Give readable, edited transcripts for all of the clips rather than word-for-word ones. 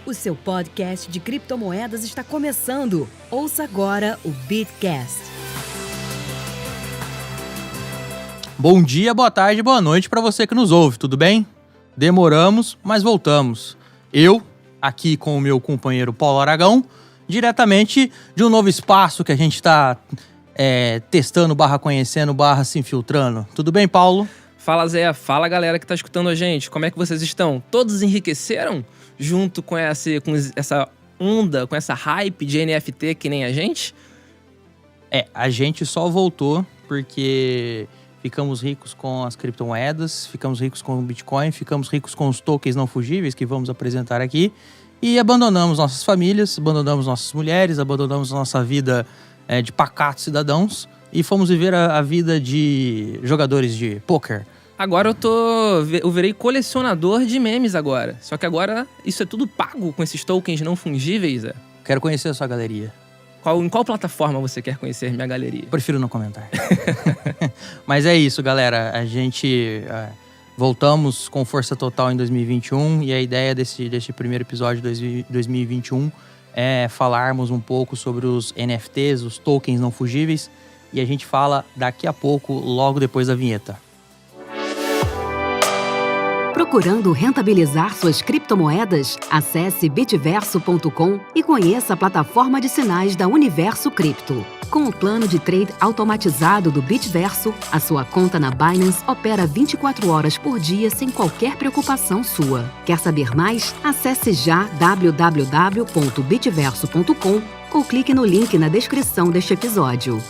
O seu podcast de criptomoedas está começando. Ouça agora o Bitcast. Bom dia, boa tarde, boa noite para você que nos ouve, tudo bem? Demoramos, mas voltamos. Eu, aqui com o meu companheiro Paulo Aragão, diretamente de um novo espaço que a gente está testando, conhecendo, se infiltrando. Tudo bem, Paulo? Fala, Zé. Fala, galera que tá escutando a gente. Como é que vocês estão? Todos enriqueceram junto com essa onda, com essa hype de NFT que nem a gente? A gente só voltou porque ficamos ricos com as criptomoedas, ficamos ricos com o Bitcoin, ficamos ricos com os tokens não fugíveis que vamos apresentar aqui e abandonamos nossas famílias, abandonamos nossas mulheres, abandonamos nossa vida de pacatos cidadãos e fomos viver a vida de jogadores de pôquer. Agora eu virei colecionador de memes agora. Só que agora isso é tudo pago com esses tokens não fungíveis, Zé. Quero conhecer a sua galeria. Em qual plataforma você quer conhecer minha galeria? Prefiro não comentar. Mas é isso, galera. A gente voltamos com força total em 2021 e a ideia deste primeiro episódio de 2021 é falarmos um pouco sobre os NFTs, os tokens não fugíveis, e a gente fala daqui a pouco, logo depois da vinheta. Procurando rentabilizar suas criptomoedas? Acesse bitverso.com e conheça a plataforma de sinais da Universo Cripto. Com o plano de trade automatizado do Bitverso, a sua conta na Binance opera 24 horas por dia sem qualquer preocupação sua. Quer saber mais? Acesse já www.bitverso.com ou clique no link na descrição deste episódio.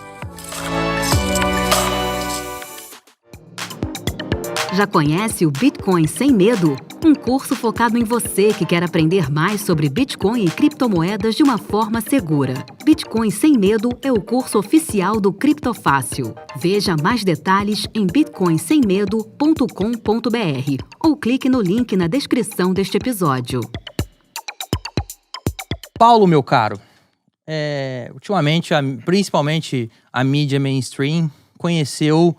Já conhece o Bitcoin Sem Medo? Um curso focado em você que quer aprender mais sobre Bitcoin e criptomoedas de uma forma segura. Bitcoin Sem Medo é o curso oficial do Criptofácil. Veja mais detalhes em bitcoinsemmedo.com.br ou clique no link na descrição deste episódio. Paulo, meu caro, ultimamente, principalmente a mídia mainstream, conheceu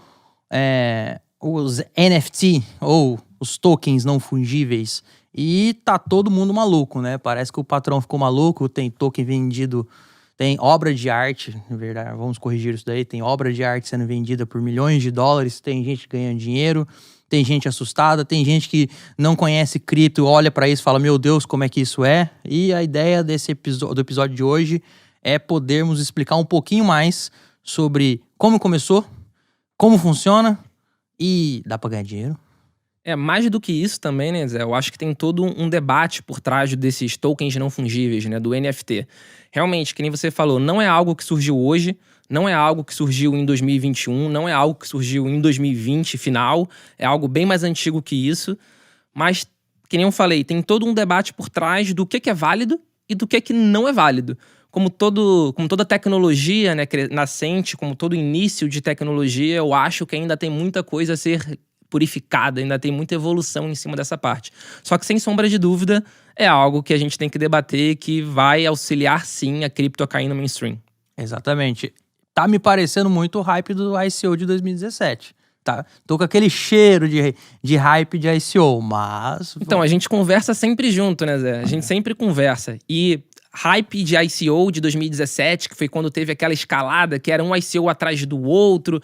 os NFT, ou os tokens não fungíveis, e tá todo mundo maluco, né? Parece que o patrão ficou maluco, tem token vendido, tem obra de arte, na verdade, vamos corrigir isso daí, tem obra de arte sendo vendida por milhões de dólares, tem gente ganhando dinheiro, tem gente assustada, tem gente que não conhece cripto, olha pra isso e fala, meu Deus, como é que isso é? E a ideia do episódio de hoje é podermos explicar um pouquinho mais sobre como começou, como funciona, e dá pra ganhar dinheiro? Mais do que isso também, né, Zé? Eu acho que tem todo um debate por trás desses tokens não fungíveis, né, do NFT. Realmente, que nem você falou, não é algo que surgiu hoje, não é algo que surgiu em 2021, não é algo que surgiu em 2020, final, é algo bem mais antigo que isso, mas, que nem eu falei, tem todo um debate por trás do que é válido e do que não é válido. Como toda tecnologia, né, nascente, como todo início de tecnologia, eu acho que ainda tem muita coisa a ser purificada, ainda tem muita evolução em cima dessa parte. Só que, sem sombra de dúvida, é algo que a gente tem que debater, que vai auxiliar, sim, a cripto a cair no mainstream. Exatamente. Tá me parecendo muito o hype do ICO de 2017. Tá? Tô com aquele cheiro de hype de ICO, mas... Então, a gente conversa sempre junto, né, Zé? A gente sempre conversa. E hype de ICO de 2017, que foi quando teve aquela escalada, que era um ICO atrás do outro.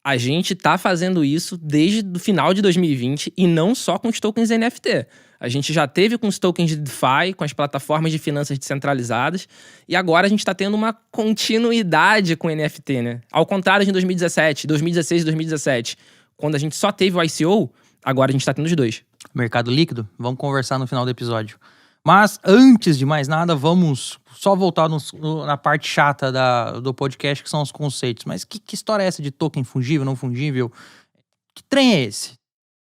A gente tá fazendo isso desde o final de 2020 e não só com os tokens NFT. A gente já teve com os tokens de DeFi, com as plataformas de finanças descentralizadas, e agora a gente tá tendo uma continuidade com NFT, né? Ao contrário de 2017, 2016 e 2017, quando a gente só teve o ICO, agora a gente tá tendo os dois. Mercado líquido? Vamos conversar no final do episódio. Mas, antes de mais nada, vamos só voltar na parte chata do podcast, que são os conceitos. Mas que história é essa de token fungível, não fungível? Que trem é esse?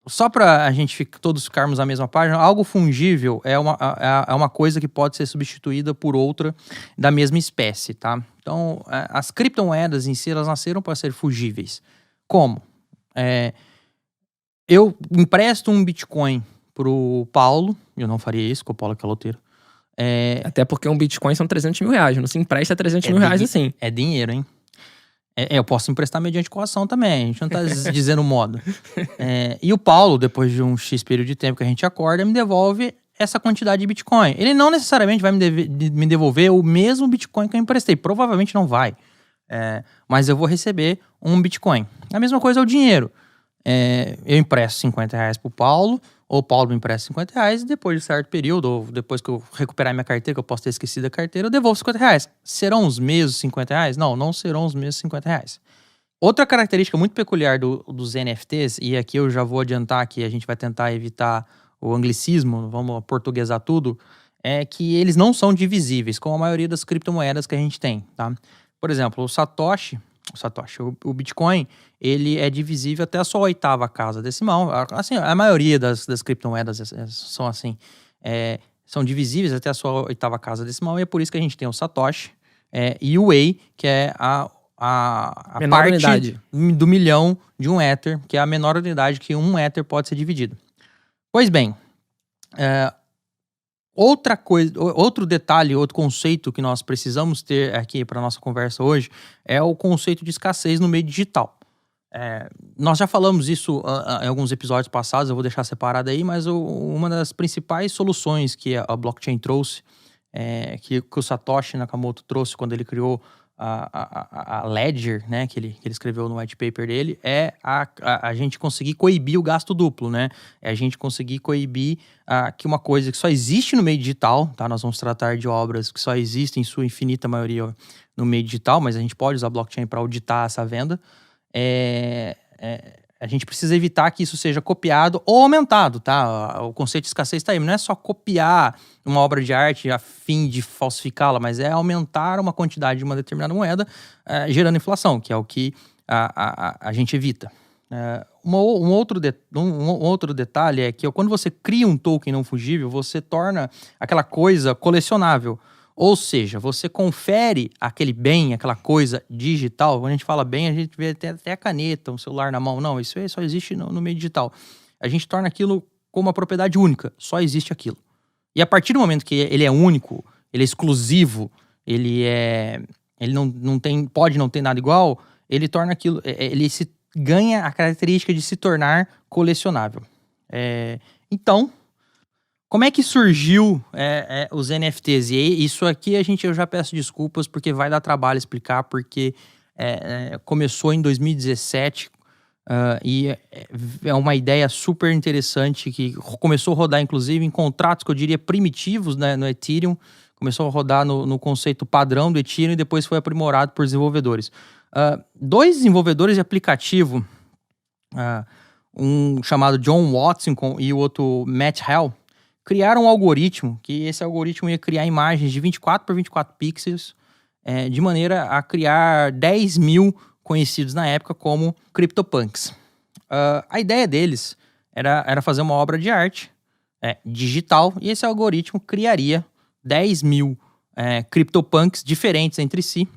Só pra a gente todos ficarmos na mesma página, algo fungível é uma coisa que pode ser substituída por outra da mesma espécie, tá? Então, as criptomoedas em si, elas nasceram para ser fungíveis. Como? Eu empresto um Bitcoin pro Paulo, eu não faria isso, porque o Paulo é caloteiro. Até porque um Bitcoin são 300 mil reais, não se empresta 300 mil reais assim. É dinheiro, hein? Eu posso emprestar mediante coação também, a gente não tá dizendo modo. E o Paulo, depois de um X período de tempo que a gente acorda, me devolve essa quantidade de Bitcoin. Ele não necessariamente vai me devolver o mesmo Bitcoin que eu emprestei. Provavelmente não vai. Mas eu vou receber um Bitcoin. A mesma coisa é o dinheiro. Eu empresto R$50 pro Paulo, ou o Paulo me empresta R$50, e depois de certo período, ou depois que eu recuperar minha carteira, que eu posso ter esquecido a carteira, eu devolvo R$50. Serão os mesmos R$50? Não, não serão os mesmos R$50. Outra característica muito peculiar dos NFTs, e aqui eu já vou adiantar que a gente vai tentar evitar o anglicismo, vamos portuguesar tudo, é que eles não são divisíveis, como a maioria das criptomoedas que a gente tem, tá? Por exemplo, o Bitcoin, ele é divisível até a sua 8ª casa decimal. Assim, a maioria das criptomoedas são assim, são divisíveis até a sua 8ª casa decimal, e é por isso que a gente tem o Satoshi e o Wei, que é a parte unidade do milhão de um Ether, que é a menor unidade que um Ether pode ser dividido. Pois bem, outra coisa, outro detalhe, outro conceito que nós precisamos ter aqui para nossa conversa hoje é o conceito de escassez no meio digital. Nós já falamos isso em alguns episódios passados, eu vou deixar separado aí, mas uma das principais soluções que a blockchain trouxe, que o Satoshi Nakamoto trouxe quando ele criou a Ledger, né, que ele escreveu no white paper dele, é a gente conseguir coibir o gasto duplo, né? É a gente conseguir coibir que uma coisa que só existe no meio digital, tá? Nós vamos tratar de obras que só existem em sua infinita maioria no meio digital, mas a gente pode usar blockchain para auditar essa venda. A gente precisa evitar que isso seja copiado ou aumentado, tá? O conceito de escassez está aí, não é só copiar uma obra de arte a fim de falsificá-la, mas é aumentar uma quantidade de uma determinada moeda, gerando inflação, que é o que a gente evita. Um outro detalhe é que quando você cria um token não fungível, você torna aquela coisa colecionável. Ou seja, você confere aquele bem, aquela coisa digital. Quando a gente fala bem, a gente vê até a caneta, um celular na mão. Não, isso aí só existe no meio digital. A gente torna aquilo como uma propriedade única. Só existe aquilo. E a partir do momento que ele é único, ele é exclusivo, ele não tem, pode não ter nada igual, ele torna aquilo, ele se ganha a característica de se tornar colecionável. Então, como é que surgiu os NFTs? E isso aqui eu já peço desculpas porque vai dar trabalho explicar, porque começou em 2017 e é uma ideia super interessante que começou a rodar inclusive em contratos que eu diria primitivos, né, no Ethereum. Começou a rodar no conceito padrão do Ethereum e depois foi aprimorado por desenvolvedores. 2 desenvolvedores de aplicativo, um chamado John Watson e o outro Matt Hell, criaram um algoritmo, que esse algoritmo ia criar imagens de 24 por 24 pixels, de maneira a criar 10 mil conhecidos na época como CryptoPunks. A ideia deles era fazer uma obra de arte digital, e esse algoritmo criaria 10 mil CryptoPunks diferentes entre si,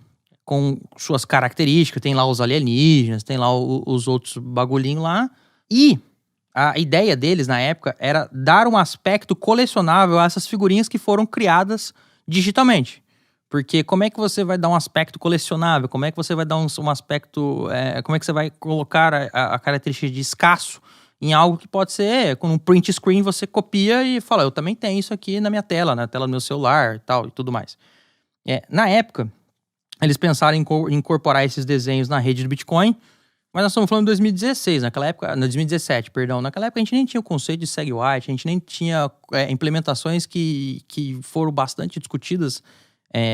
com suas características. Tem lá os alienígenas, tem lá os outros bagulhinhos lá, e a ideia deles, na época, era dar um aspecto colecionável a essas figurinhas que foram criadas digitalmente. Porque como é que você vai dar um aspecto colecionável? Como é que você vai dar um aspecto... como é que você vai colocar a característica de escasso em algo que pode ser... Com um print screen, você copia e fala, eu também tenho isso aqui na minha tela, na tela do meu celular e tal, e tudo mais. Na época, eles pensaram em incorporar esses desenhos na rede do Bitcoin, mas nós estamos falando de 2016, 2017, perdão. Naquela época a gente nem tinha o conceito de SegWit, a gente nem tinha implementações que foram bastante discutidas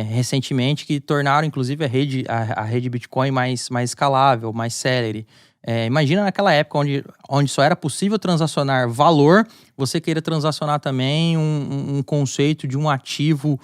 recentemente, que tornaram inclusive a rede Bitcoin mais escalável, mais célere. Imagina naquela época onde só era possível transacionar valor, você queira transacionar também um conceito de um ativo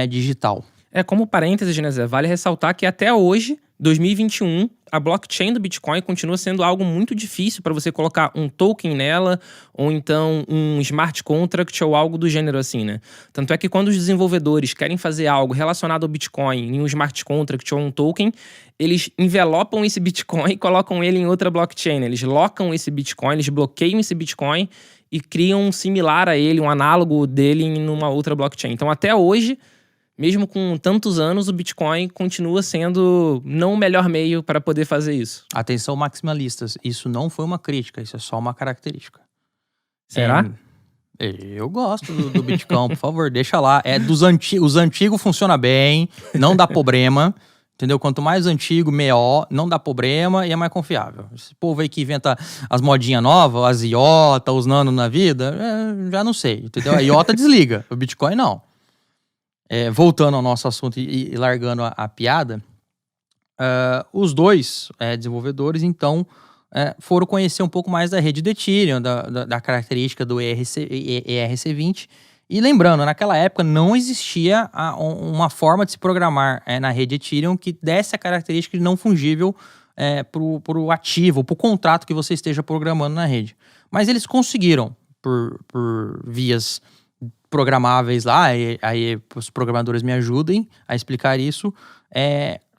digital. Como parênteses, né, Zé? Vale ressaltar que até hoje, 2021, a blockchain do Bitcoin continua sendo algo muito difícil para você colocar um token nela, ou então um smart contract ou algo do gênero assim, né? Tanto é que quando os desenvolvedores querem fazer algo relacionado ao Bitcoin em um smart contract ou um token, eles envelopam esse Bitcoin e colocam ele em outra blockchain. Eles locam esse Bitcoin, eles bloqueiam esse Bitcoin e criam um similar a ele, um análogo dele em uma outra blockchain. Então, até hoje, mesmo com tantos anos, o Bitcoin continua sendo não o melhor meio para poder fazer isso. Atenção, maximalistas. Isso não foi uma crítica, isso é só uma característica. Será? Eu gosto do Bitcoin, por favor, deixa lá. Os antigos funciona bem, não dá problema. Entendeu? Quanto mais antigo, melhor, não dá problema e é mais confiável. Esse povo aí que inventa as modinhas novas, as IOTA, os nano na vida, já não sei, entendeu? A IOTA desliga, o Bitcoin não. Voltando ao nosso assunto e largando a piada, os dois desenvolvedores, então, foram conhecer um pouco mais da rede do Ethereum, da característica do ERC20. E lembrando, naquela época não existia uma forma de se programar na rede Ethereum que desse a característica de não fungível para o ativo, para o contrato que você esteja programando na rede. Mas eles conseguiram, por vias programáveis lá, e aí os programadores me ajudem a explicar isso,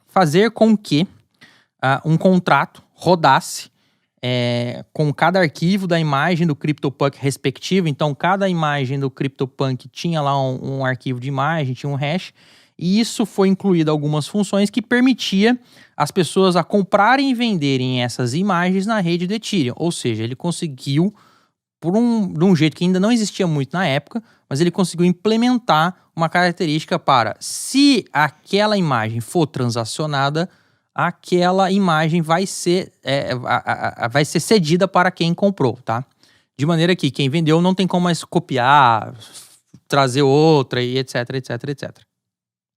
fazer com que um contrato rodasse com cada arquivo da imagem do CryptoPunk respectivo. Então, cada imagem do CryptoPunk tinha lá um arquivo de imagem, tinha um hash, e isso foi incluído algumas funções que permitia as pessoas a comprarem e venderem essas imagens na rede do Ethereum. Ou seja, ele conseguiu, de um jeito que ainda não existia muito na época, mas ele conseguiu implementar uma característica para, se aquela imagem for transacionada, aquela imagem vai ser cedida para quem comprou, tá? De maneira que quem vendeu não tem como mais copiar, trazer outra e etc, etc, etc.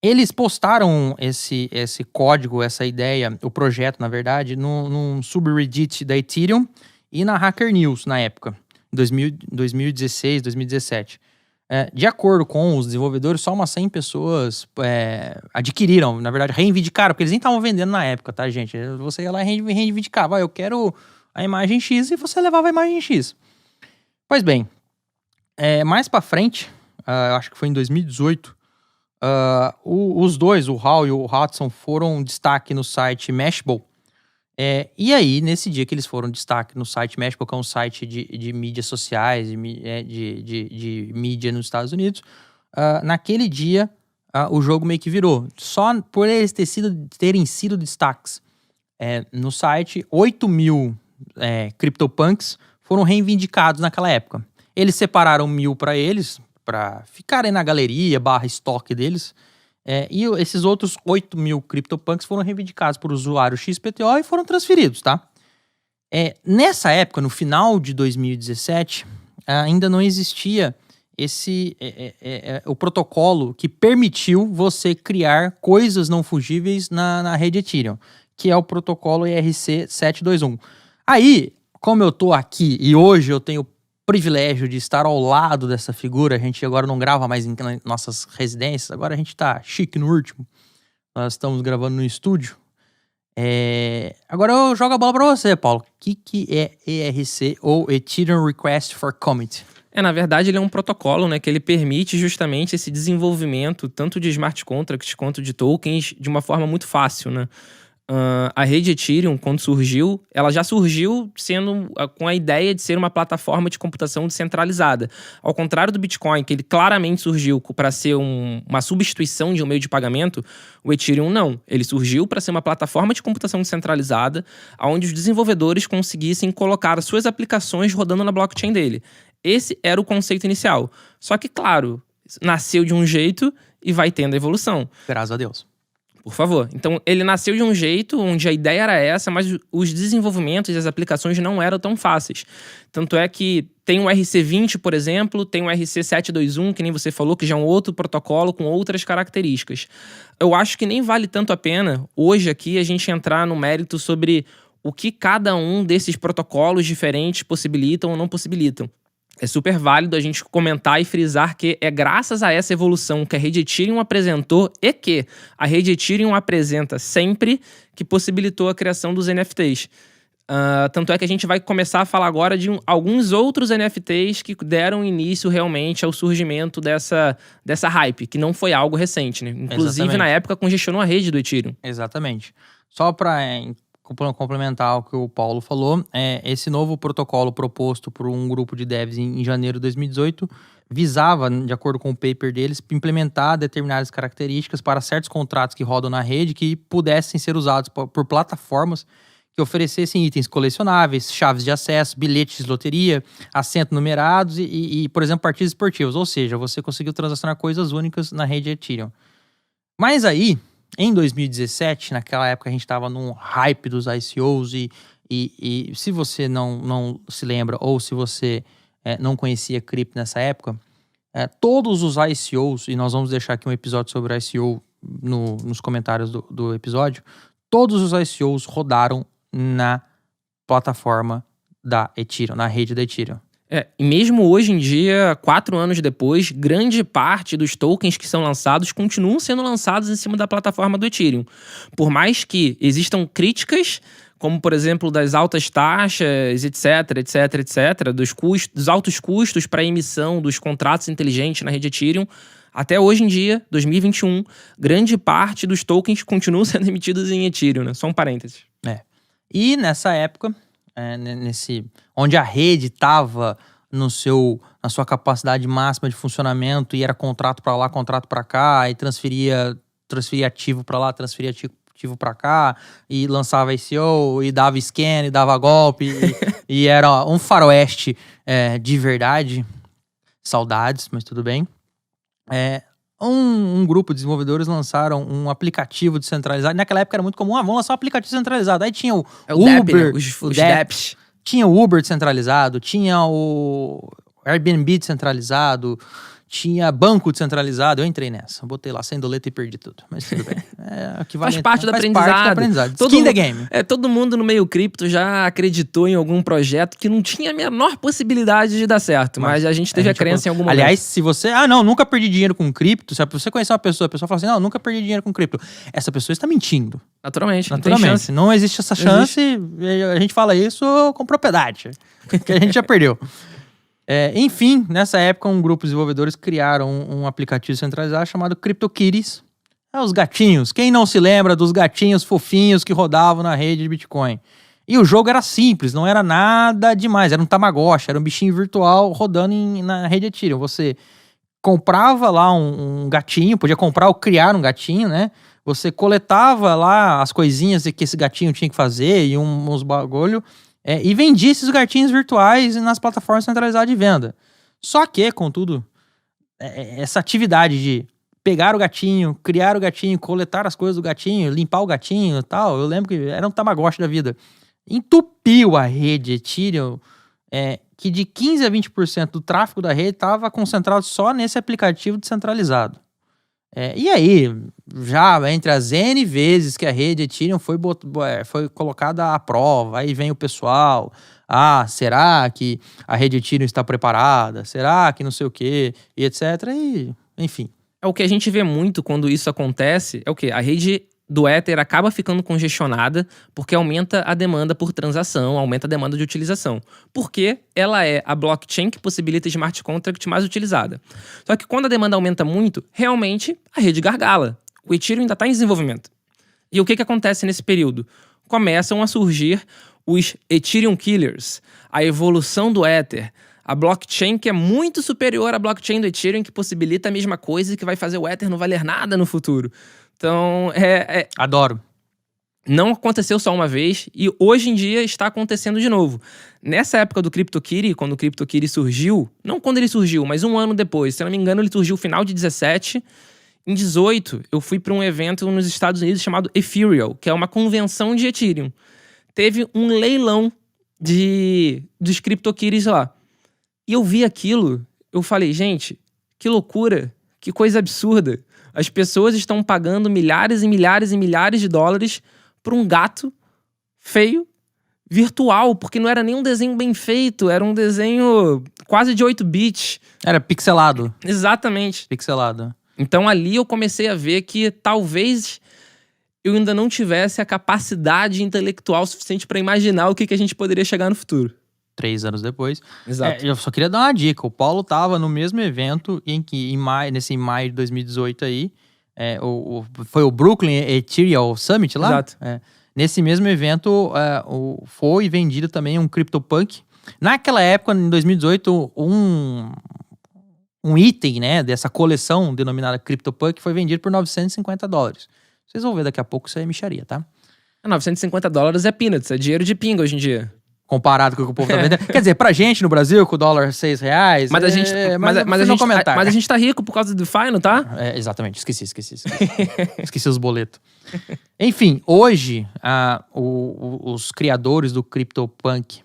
Eles postaram esse código, essa ideia, o projeto, na verdade, num subreddit da Ethereum e na Hacker News, na época, em 2016, 2017. De acordo com os desenvolvedores, só umas 100 pessoas adquiriram, na verdade, reivindicaram, porque eles nem estavam vendendo na época, tá, gente? Você ia lá e reivindicava, eu quero a imagem X, e você levava a imagem X. Pois bem, mais pra frente, eu acho que foi em 2018, os dois, o Hall e o Hudson, foram destaque no site Mashable. E aí, nesse dia que eles foram destaque no site Mashable, que é um site de mídias sociais, de mídia nos Estados Unidos, naquele dia o jogo meio que virou. Só por eles terem sido destaques no site, 8.000 CryptoPunks foram reivindicados naquela época. Eles separaram 1.000 para eles, para ficarem na galeria / estoque deles. E esses outros 8.000 CryptoPunks foram reivindicados por usuários XPTO e foram transferidos, tá? Nessa época, no final de 2017, ainda não existia o protocolo que permitiu você criar coisas não fungíveis na rede Ethereum, que é o protocolo ERC721. Aí, como eu tô aqui e hoje eu tenho privilégio de estar ao lado dessa figura, a gente agora não grava mais em nossas residências, agora a gente tá chique no último, nós estamos gravando no estúdio. Agora eu jogo a bola pra você, Paulo. O que é ERC ou Ethereum Request for Commit? Na verdade, ele é um protocolo, né, que ele permite justamente esse desenvolvimento tanto de smart contracts quanto de tokens de uma forma muito fácil, né? A rede Ethereum, quando surgiu, ela já surgiu com a ideia de ser uma plataforma de computação descentralizada. Ao contrário do Bitcoin, que ele claramente surgiu para ser uma substituição de um meio de pagamento, o Ethereum não. Ele surgiu para ser uma plataforma de computação descentralizada, onde os desenvolvedores conseguissem colocar as suas aplicações rodando na blockchain dele. Esse era o conceito inicial. Só que, claro, nasceu de um jeito e vai tendo evolução. Graças a Deus. Por favor. Então, ele nasceu de um jeito onde a ideia era essa, mas os desenvolvimentos e as aplicações não eram tão fáceis. Tanto é que tem o ERC20, por exemplo, tem o ERC721, que nem você falou, que já é um outro protocolo com outras características. Eu acho que nem vale tanto a pena, hoje aqui, a gente entrar no mérito sobre o que cada um desses protocolos diferentes possibilitam ou não possibilitam. É super válido a gente comentar e frisar que é graças a essa evolução que a rede Ethereum apresentou e que a rede Ethereum apresenta sempre que possibilitou a criação dos NFTs. Tanto é que a gente vai começar a falar agora de alguns outros NFTs que deram início realmente ao surgimento dessa hype, que não foi algo recente, né? Inclusive, exatamente, na época, congestionou a rede do Ethereum. Exatamente. Só para complementar o que o Paulo falou, esse novo protocolo proposto por um grupo de devs em janeiro de 2018 visava, de acordo com o paper deles, implementar determinadas características para certos contratos que rodam na rede que pudessem ser usados por plataformas que oferecessem itens colecionáveis, chaves de acesso, bilhetes de loteria, assentos numerados e, por exemplo, partidas esportivas. Ou seja, você conseguiu transacionar coisas únicas na rede Ethereum. Mas aí, em 2017, naquela época a gente estava num hype dos ICOs e se você não se lembra ou se você não conhecia cripto nessa época, todos os ICOs, e nós vamos deixar aqui um episódio sobre ICO nos comentários do episódio, todos os ICOs rodaram na plataforma da Ethereum, na rede da Ethereum. E mesmo hoje em dia, 4 anos depois, grande parte dos tokens que são lançados continuam sendo lançados em cima da plataforma do Ethereum. Por mais que existam críticas, como por exemplo das altas taxas, etc, dos altos custos para a emissão dos contratos inteligentes na rede Ethereum, até hoje em dia, 2021, grande parte dos tokens continuam sendo emitidos em Ethereum, né? Só um parênteses. E nessa época, onde a rede estava na sua capacidade máxima de funcionamento e era contrato para lá, contrato para cá, e transferia ativo para lá, transferia ativo para cá, e lançava ICO, e dava scan, e dava golpe, e era um faroeste de verdade. Saudades, mas tudo bem. Um grupo de desenvolvedores lançaram um aplicativo descentralizado. Naquela época era muito comum, vamos lançar um aplicativo descentralizado. Aí tinha o Uber, Dap, né? os Daps. Tinha o Uber descentralizado, tinha o Airbnb descentralizado, tinha banco descentralizado. Eu entrei nessa, botei lá sem doleta e perdi tudo. Mas tudo bem. Faz parte do aprendizado. Skin the game. Todo mundo no meio cripto já acreditou em algum projeto que não tinha a menor possibilidade de dar certo. Mas a gente teve a crença em algum momento. Aliás, se você... nunca perdi dinheiro com cripto. Se você conhecer uma pessoa, a pessoa fala assim, não, nunca perdi dinheiro com cripto. Essa pessoa está mentindo. Naturalmente. Não tem chance. Não existe essa chance. A gente fala isso com propriedade. Que a gente já perdeu. Enfim, nessa época, um grupo de desenvolvedores criaram um aplicativo centralizado chamado CryptoKitties. Os gatinhos. Quem não se lembra dos gatinhos fofinhos que rodavam na rede de Bitcoin? E o jogo era simples, não era nada demais. Era um Tamagotchi, era um bichinho virtual rodando na rede Ethereum. Você comprava lá um gatinho, podia comprar ou criar um gatinho, né? Você coletava lá as coisinhas que esse gatinho tinha que fazer e uns bagulho... e vendia esses gatinhos virtuais nas plataformas centralizadas de venda. Só que, contudo, essa atividade de pegar o gatinho, criar o gatinho, coletar as coisas do gatinho, limpar o gatinho e tal, eu lembro que era um Tamagotchi da vida. Entupiu a rede Ethereum, que de 15% a 20% do tráfego da rede estava concentrado só nesse aplicativo descentralizado. E aí, já entre as N vezes que a rede Ethereum foi colocada à prova, aí vem o pessoal, será que a rede Ethereum está preparada? Será que não sei o quê? E etc. E, enfim. O que a gente vê muito quando isso acontece é o quê? A rede do Ether acaba ficando congestionada porque aumenta a demanda por transação, aumenta a demanda de utilização. Porque ela é a blockchain que possibilita smart contract mais utilizada. Só que quando a demanda aumenta muito, realmente a rede gargala. O Ethereum ainda está em desenvolvimento. E o que acontece nesse período? Começam a surgir os Ethereum Killers, a evolução do Ether, a blockchain que é muito superior à blockchain do Ethereum, que possibilita a mesma coisa e que vai fazer o Ether não valer nada no futuro. Então, Adoro. Não aconteceu só uma vez e hoje em dia está acontecendo de novo. Nessa época do CryptoKitty, quando o CryptoKitty surgiu, não quando ele surgiu, mas um ano depois, se eu não me engano, ele surgiu no final de 17. Em 18, eu fui para um evento nos Estados Unidos chamado Ethereal, que é uma convenção de Ethereum. Teve um leilão dos CryptoKitties lá. E eu vi aquilo, eu falei, gente, que loucura, que coisa absurda. As pessoas estão pagando milhares e milhares e milhares de dólares por um gato feio, virtual, porque não era nem um desenho bem feito, era um desenho quase de 8 bits. Era pixelado. Exatamente. Pixelado. Então ali eu comecei a ver que talvez eu ainda não tivesse a capacidade intelectual suficiente para imaginar o que a gente poderia chegar no futuro. 3 anos depois. Exato. Eu só queria dar uma dica. O Paulo tava no mesmo evento em maio de 2018 aí. Foi o Brooklyn Ethereum Summit lá? Exato. Nesse mesmo evento foi vendido também um CryptoPunk. Naquela época, em 2018, um item, né, dessa coleção denominada CryptoPunk foi vendido por $950. Vocês vão ver daqui a pouco, isso é mixaria, tá? $950 é peanuts, é dinheiro de pinga hoje em dia. Comparado com o que o povo tá vendendo. Quer dizer, pra gente no Brasil, com o dólar R$6, Mas a gente, mas a gente tá rico por causa do DeFi, não tá? Exatamente, esqueci. Esqueci os boletos. Enfim, hoje, os criadores do CryptoPunk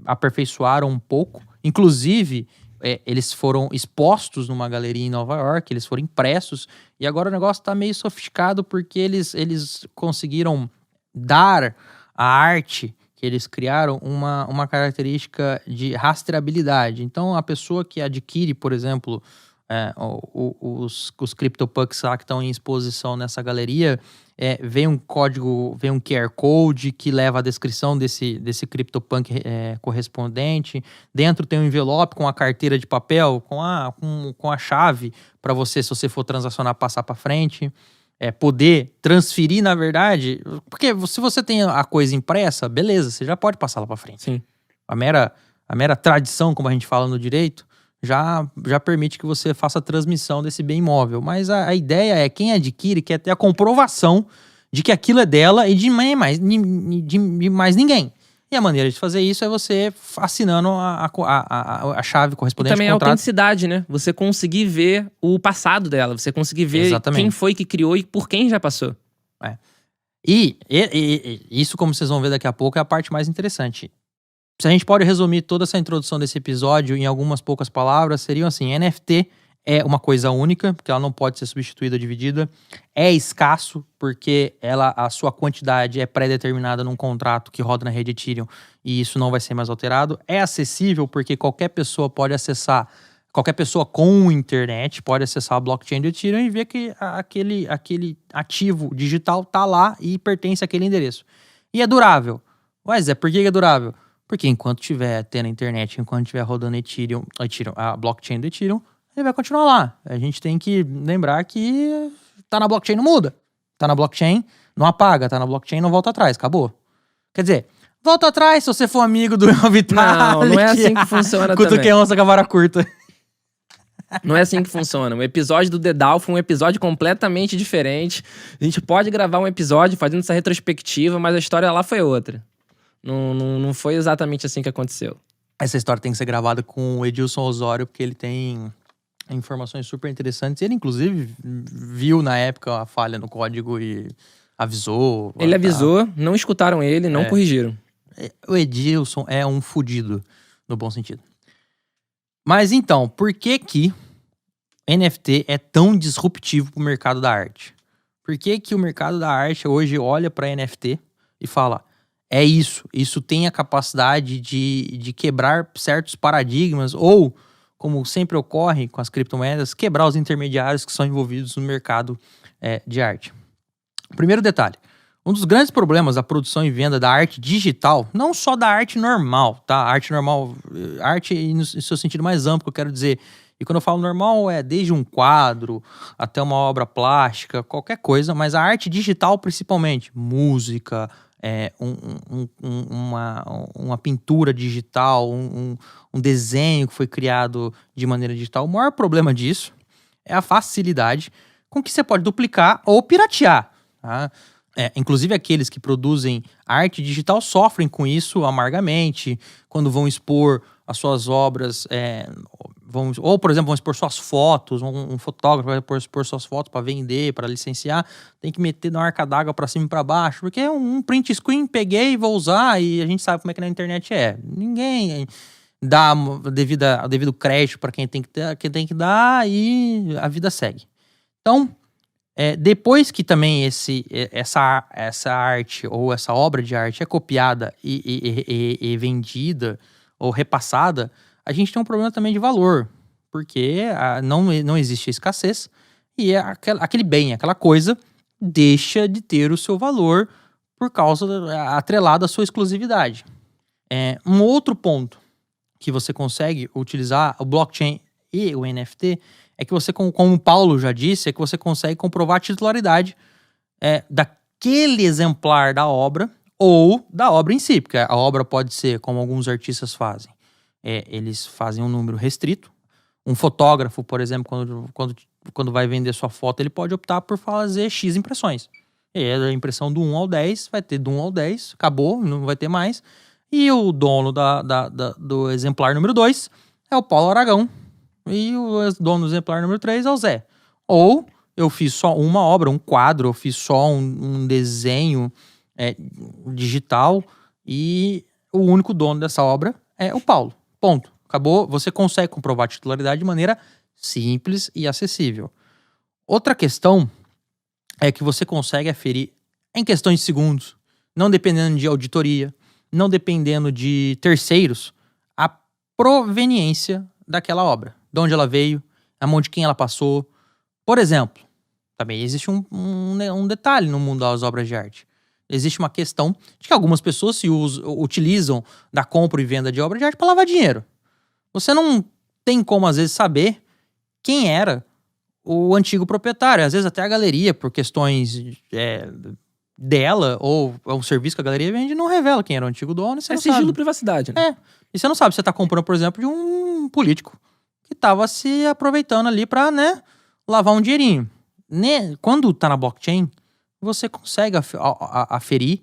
aperfeiçoaram um pouco. Inclusive, eles foram expostos numa galeria em Nova York, eles foram impressos, e agora o negócio tá meio sofisticado porque eles conseguiram dar à arte que eles criaram uma característica de rastreabilidade. Então, a pessoa que adquire, por exemplo, os CryptoPunks lá que estão em exposição nessa galeria, vem um código, vem um QR Code que leva a descrição desse CryptoPunk correspondente. Dentro tem um envelope com a carteira de papel, com a chave para você, se você for transacionar, passar para frente. Poder transferir, na verdade, porque se você tem a coisa impressa, beleza, você já pode passar lá para frente. Sim. A mera tradição, como a gente fala no direito, já permite que você faça a transmissão desse bem imóvel. Mas a ideia é quem adquire quer ter a comprovação de que aquilo é dela e de mais ninguém. E a maneira de fazer isso é você assinando a chave correspondente ao contrato. E também a autenticidade, né? Você conseguir ver o passado dela, você conseguir ver quem foi que criou e por quem já passou. E isso, como vocês vão ver daqui a pouco, é a parte mais interessante. Se a gente pode resumir toda essa introdução desse episódio em algumas poucas palavras, seriam assim: NFT é uma coisa única, porque ela não pode ser substituída ou dividida. É escasso, porque a sua quantidade é pré-determinada num contrato que roda na rede Ethereum e isso não vai ser mais alterado. É acessível, porque qualquer pessoa pode acessar, qualquer pessoa com internet pode acessar a blockchain do Ethereum e ver que aquele ativo digital tá lá e pertence àquele endereço. E é durável. Mas por que é durável? Porque enquanto tiver tendo internet, enquanto tiver rodando a blockchain do Ethereum, ele vai continuar lá. A gente tem que lembrar que tá na blockchain, não muda. Tá na blockchain, não apaga. Tá na blockchain, não volta atrás. Acabou. Quer dizer, volta atrás se você for amigo do Vitalik. Não é assim que funciona também. Cutuquei onça com a vara curta. Não é assim que funciona. O episódio do Dedal foi um episódio completamente diferente. A gente pode gravar um episódio fazendo essa retrospectiva, mas a história lá foi outra. Não foi exatamente assim que aconteceu. Essa história tem que ser gravada com o Edilson Osório, porque ele tem informações super interessantes. Ele, inclusive, viu na época a falha no código e avisou. Ele avisou, não escutaram ele, não corrigiram. O Edilson é um fudido, no bom sentido. Mas então, por que NFT é tão disruptivo pro mercado da arte? Por que o mercado da arte hoje olha para NFT e fala: é isso tem a capacidade de quebrar certos paradigmas ou, como sempre ocorre com as criptomoedas, quebrar os intermediários que são envolvidos no mercado de arte. Primeiro detalhe: um dos grandes problemas da produção e venda da arte digital, não só da arte normal, tá? Arte normal, arte no seu sentido mais amplo, eu quero dizer. E quando eu falo normal, é desde um quadro até uma obra plástica, qualquer coisa, mas a arte digital principalmente, música, uma pintura digital, um desenho que foi criado de maneira digital. O maior problema disso é a facilidade com que você pode duplicar ou piratear, tá? Inclusive aqueles que produzem arte digital sofrem com isso amargamente quando vão expor as suas obras, ou, por exemplo, vão expor suas fotos, um fotógrafo vai expor suas fotos para vender, para licenciar, tem que meter na arca d'água para cima e para baixo, porque é um print screen, peguei e vou usar, e a gente sabe como é que na internet é. Ninguém dá o devido crédito para quem tem que dar, e a vida segue. Então, depois que também essa arte ou essa obra de arte é copiada e vendida ou repassada, a gente tem um problema também de valor, porque não existe escassez e aquele bem, aquela coisa, deixa de ter o seu valor por causa atrelado à sua exclusividade. Um outro ponto que você consegue utilizar o blockchain e o NFT é que você, como o Paulo já disse, é que você consegue comprovar a titularidade daquele exemplar da obra ou da obra em si, porque a obra pode ser, como alguns artistas fazem, eles fazem um número restrito. Um fotógrafo, por exemplo, quando vai vender sua foto, ele pode optar por fazer X impressões. E aí a impressão do 1 ao 10 vai ter do 1 ao 10, acabou, não vai ter mais. E o dono do exemplar número 2 é o Paulo Aragão. E o dono do exemplar número 3 é o Zé. Ou eu fiz só uma obra, um quadro, eu fiz só um desenho digital e o único dono dessa obra é o Paulo. Ponto. Acabou. Você consegue comprovar a titularidade de maneira simples e acessível. Outra questão é que você consegue aferir em questões de segundos, não dependendo de auditoria, não dependendo de terceiros, a proveniência daquela obra. De onde ela veio, a mão de quem ela passou. Por exemplo, também existe um detalhe no mundo das obras de arte. Existe uma questão de que algumas pessoas utilizam da compra e venda de obra de arte para lavar dinheiro. Você não tem como, às vezes, saber quem era o antigo proprietário. Às vezes até a galeria, por questões dela, ou um serviço que a galeria vende, não revela quem era o antigo dono. Você não sigilo sabe. Privacidade, né? E você não sabe. Você tá comprando, por exemplo, de um político que tava se aproveitando ali pra, lavar um dinheirinho. Quando tá na blockchain, você consegue aferir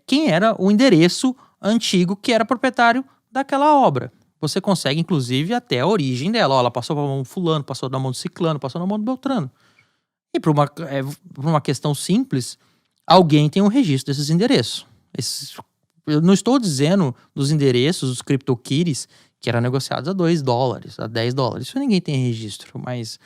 quem era o endereço antigo que era proprietário daquela obra. Você consegue, inclusive, até a origem dela. Ela passou pra mão do fulano, passou na mão do ciclano, passou na mão do beltrano. E por uma questão simples, alguém tem um registro desses endereços. Eu não estou dizendo dos endereços dos CryptoKitties que eram negociados a $2, a $10. Isso ninguém tem registro, mas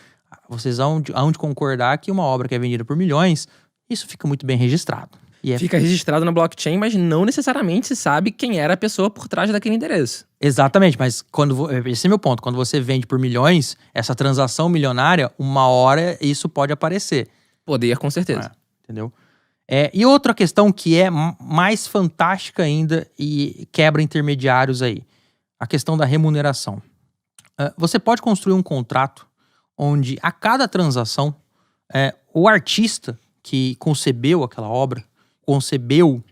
vocês hão de concordar que uma obra que é vendida por milhões, isso fica muito bem registrado. Fica registrado na blockchain, mas não necessariamente se sabe quem era a pessoa por trás daquele endereço. Exatamente, mas esse é meu ponto. Quando você vende por milhões, essa transação milionária, uma hora isso pode aparecer. Poder, com certeza. Entendeu? E outra questão que é mais fantástica ainda e quebra intermediários aí. A questão da remuneração. Você pode construir um contrato onde a cada transação, o artista que concebeu aquela obra, concebeu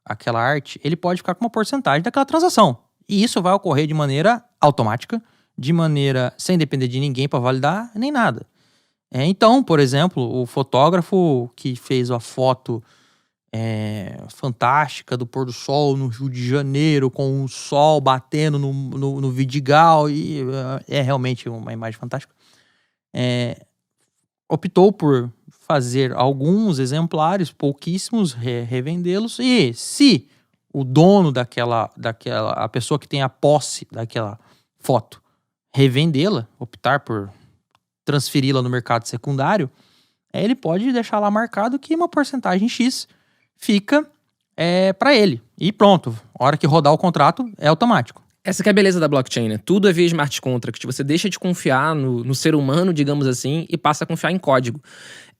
aquela arte, ele pode ficar com uma porcentagem daquela transação. E isso vai ocorrer de maneira automática, de maneira sem depender de ninguém para validar, nem nada. Então, por exemplo, o fotógrafo que fez a foto fantástica do pôr do sol no Rio de Janeiro, com o sol batendo no Vidigal, e é realmente uma imagem fantástica, optou por fazer alguns exemplares, pouquíssimos, revendê-los, e se o dono a pessoa que tem a posse daquela foto, revendê-la, optar por transferi-la no mercado secundário, ele pode deixar lá marcado que uma porcentagem X fica para ele. E pronto, a hora que rodar o contrato é automático. Essa que é a beleza da blockchain, né? Tudo é via smart contract. Você deixa de confiar no ser humano, digamos assim, e passa a confiar em código.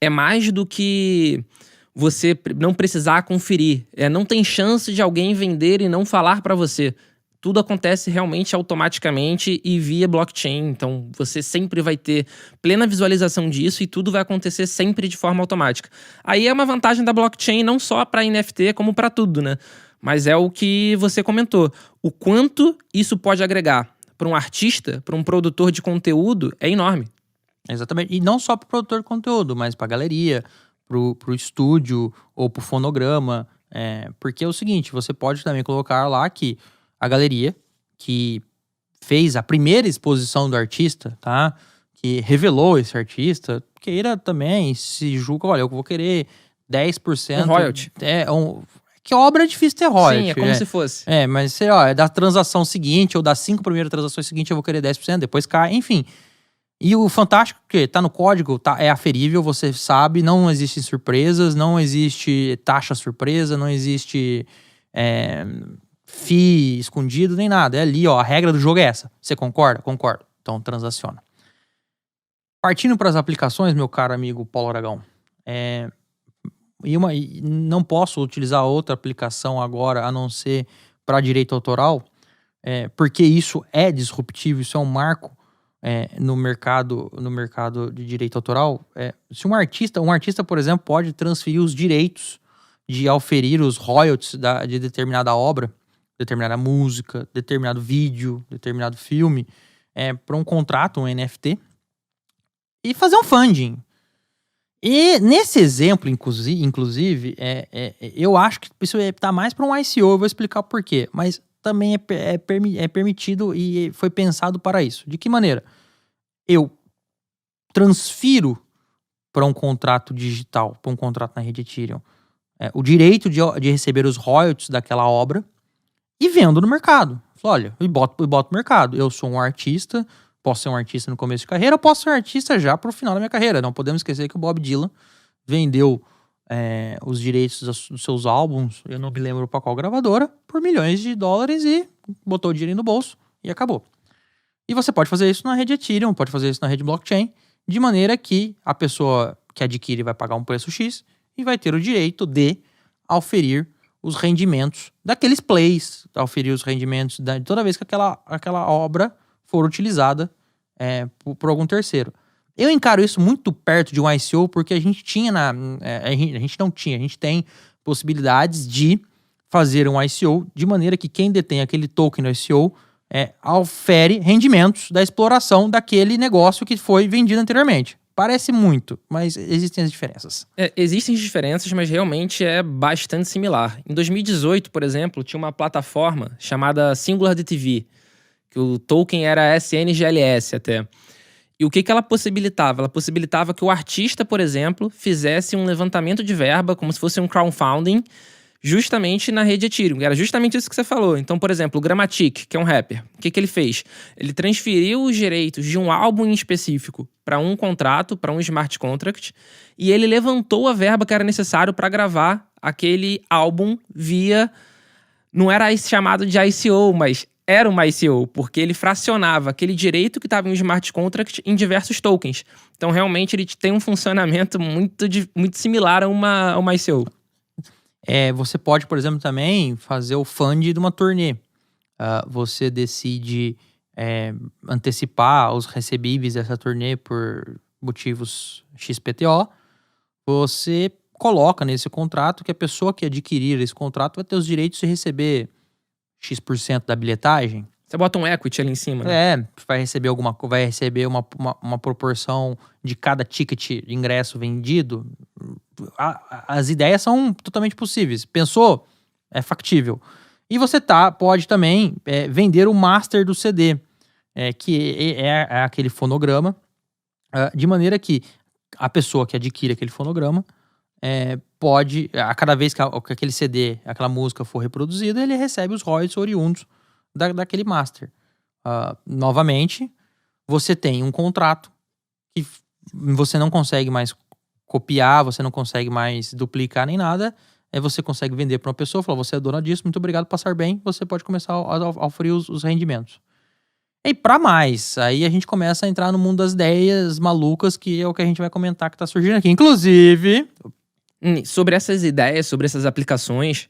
É mais do que você não precisar conferir. Não tem chance de alguém vender e não falar para você. Tudo acontece realmente automaticamente e via blockchain. Então, você sempre vai ter plena visualização disso e tudo vai acontecer sempre de forma automática. Aí é uma vantagem da blockchain não só para NFT, como para tudo, né? Mas é o que você comentou. O quanto isso pode agregar para um artista, para um produtor de conteúdo, é enorme. Exatamente. E não só para o produtor de conteúdo, mas para a galeria, para o estúdio ou para o fonograma. Porque é o seguinte, você pode também colocar lá que a galeria que fez a primeira exposição do artista, tá? Que revelou esse artista, queira também, se julga, olha, eu vou querer 10%. Um royalty. Que obra é difícil ter royalty. Sim, é como se fosse. Mas é da transação seguinte, ou das 5 primeiras transações seguintes, eu vou querer 10%, depois cai, enfim. E o fantástico que tá no código, é aferível, você sabe, não existem surpresas, não existe taxa surpresa, não existe FII escondido, nem nada. É ali, a regra do jogo é essa. Você concorda? Concordo. Então transaciona. Partindo para as aplicações, meu caro amigo Paulo Aragão, não posso utilizar outra aplicação agora a não ser para direito autoral, porque isso é disruptivo, isso é um marco no mercado de direito autoral. Se um artista, por exemplo, pode transferir os direitos de auferir os royalties de determinada obra, determinada música, determinado vídeo, determinado filme, para um contrato, um NFT, e fazer um funding. E nesse exemplo, inclusive, eu acho que isso tá mais para um ICO, eu vou explicar o porquê. Mas também é permitido e foi pensado para isso. De que maneira? Eu transfiro para um contrato digital, para um contrato na rede Ethereum, o direito de receber os royalties daquela obra e vendo no mercado. Olha, e boto no mercado. Eu sou um artista, posso ser um artista no começo de carreira, eu posso ser um artista já pro final da minha carreira. Não podemos esquecer que o Bob Dylan vendeu os direitos dos seus álbuns, eu não me lembro para qual gravadora, por milhões de dólares e botou o dinheiro no bolso e acabou. E você pode fazer isso na rede Ethereum, pode fazer isso na rede blockchain, de maneira que a pessoa que adquire vai pagar um preço X e vai ter o direito de auferir os rendimentos daqueles plays, auferir os rendimentos toda vez que aquela obra for utilizada por algum terceiro. Eu encaro isso muito perto de um ICO, porque a gente tem possibilidades de fazer um ICO de maneira que quem detém aquele token no ICO aufere rendimentos da exploração daquele negócio que foi vendido anteriormente. Parece muito, mas existem as diferenças. Existem diferenças, mas realmente é bastante similar. Em 2018, por exemplo, tinha uma plataforma chamada SingularDTV, que o token era SNGLS até. E o que ela possibilitava? Ela possibilitava que o artista, por exemplo, fizesse um levantamento de verba, como se fosse um crowdfunding, justamente na rede Ethereum. Era justamente isso que você falou. Então, por exemplo, o Grammatic, que é um rapper, o que ele fez? Ele transferiu os direitos de um álbum em específico para um contrato, para um smart contract, e ele levantou a verba que era necessário para gravar aquele álbum via... Não era chamado de ICO, mas era uma ICO, porque ele fracionava aquele direito que estava em um smart contract em diversos tokens. Então, realmente, ele tem um funcionamento muito similar a uma ICO. Você pode, por exemplo, também fazer o fund de uma turnê. Você decide antecipar os recebíveis dessa turnê por motivos XPTO. Você coloca nesse contrato que a pessoa que adquirir esse contrato vai ter os direitos de receber X% da bilhetagem. Você bota um equity ali em cima, né? Vai receber uma proporção de cada ticket de ingresso vendido. As ideias são totalmente possíveis. Pensou? É factível. E você pode também vender o master do CD, que é aquele fonograma, de maneira que a pessoa que adquire aquele fonograma pode, a cada vez que aquele CD, aquela música for reproduzida, ele recebe os royalties oriundos daquele master. Novamente, você tem um contrato que você não consegue mais copiar, você não consegue mais duplicar nem nada. Você consegue vender para uma pessoa, falar, você é dona disso, muito obrigado, passar bem, você pode começar a oferir os rendimentos. E para mais, aí a gente começa a entrar no mundo das ideias malucas, que é o que a gente vai comentar que tá surgindo aqui. Inclusive... Sobre essas ideias, sobre essas aplicações,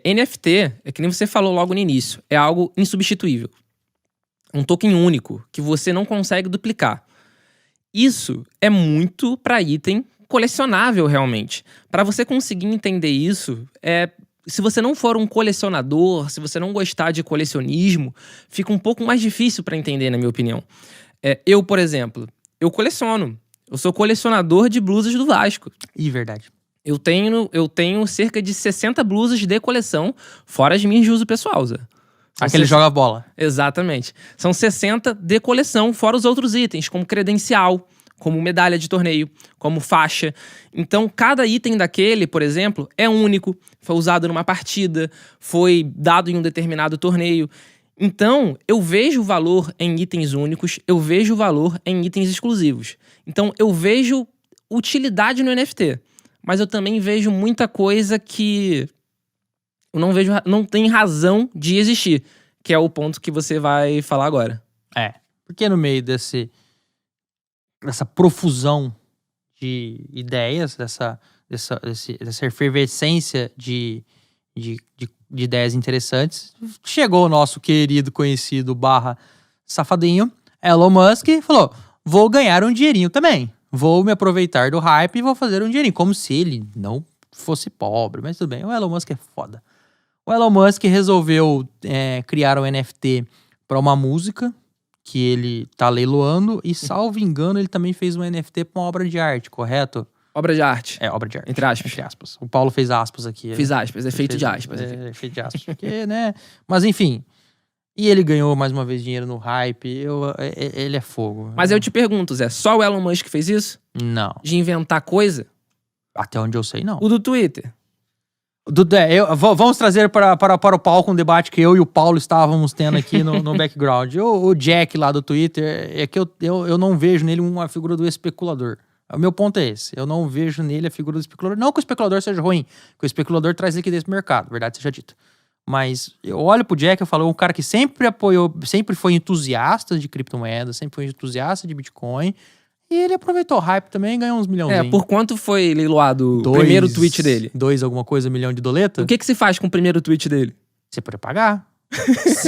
NFT, que nem você falou logo no início, é algo insubstituível. Um token único, que você não consegue duplicar. Isso é muito para item colecionável, realmente. Para você conseguir entender isso, se você não for um colecionador, se você não gostar de colecionismo, fica um pouco mais difícil para entender, na minha opinião. Eu, por exemplo, eu coleciono. Eu sou colecionador de blusas do Vasco. Verdade. Eu tenho cerca de 60 blusas de coleção, fora as minhas de uso pessoal, Zé. Aquele joga bola. Exatamente. São 60 de coleção, fora os outros itens, como credencial, como medalha de torneio, como faixa. Então, cada item daquele, por exemplo, é único, foi usado numa partida, foi dado em um determinado torneio. Então, eu vejo valor em itens únicos, eu vejo valor em itens exclusivos. Então, eu vejo utilidade no NFT, mas eu também vejo muita coisa que eu não tem razão de existir, que é o ponto que você vai falar agora. Porque no meio dessa profusão de ideias, dessa efervescência de ideias interessantes, chegou o nosso querido, conhecido, safadinho, Elon Musk, e falou, vou ganhar um dinheirinho também. Vou me aproveitar do hype e vou fazer um dinheirinho. Como se ele não fosse pobre, mas tudo bem. O Elon Musk é foda. O Elon Musk resolveu criar um NFT para uma música que ele tá leiloando e, salvo engano, ele também fez um NFT para uma obra de arte, correto? Obra de arte. É, obra de arte. Entre aspas. Entre aspas. O Paulo fez aspas aqui. Fiz aspas, efeito de aspas. É, efeito de aspas. Porque, né? Mas enfim. E ele ganhou mais uma vez dinheiro no hype. Ele é fogo. Mas eu te pergunto, Zé, só o Elon Musk fez isso? Não. De inventar coisa? Até onde eu sei, não. O do Twitter? Vamos trazer para o palco um debate que eu e o Paulo estávamos tendo aqui no background. O Jack lá do Twitter, é que eu não vejo nele uma figura do especulador. O meu ponto é esse. Eu não vejo nele a figura do especulador. Não que o especulador seja ruim, que o especulador traz liquidez pro mercado, verdade seja dita. Mas eu olho pro Jack e falo, um cara que sempre apoiou, sempre foi entusiasta de criptomoedas, sempre foi entusiasta de Bitcoin. E ele aproveitou o hype também e ganhou uns milhões. Por quanto foi leiloado o primeiro tweet dele? 2 alguma coisa, milhão de doleta? O que se faz com o primeiro tweet dele? Você pode pagar.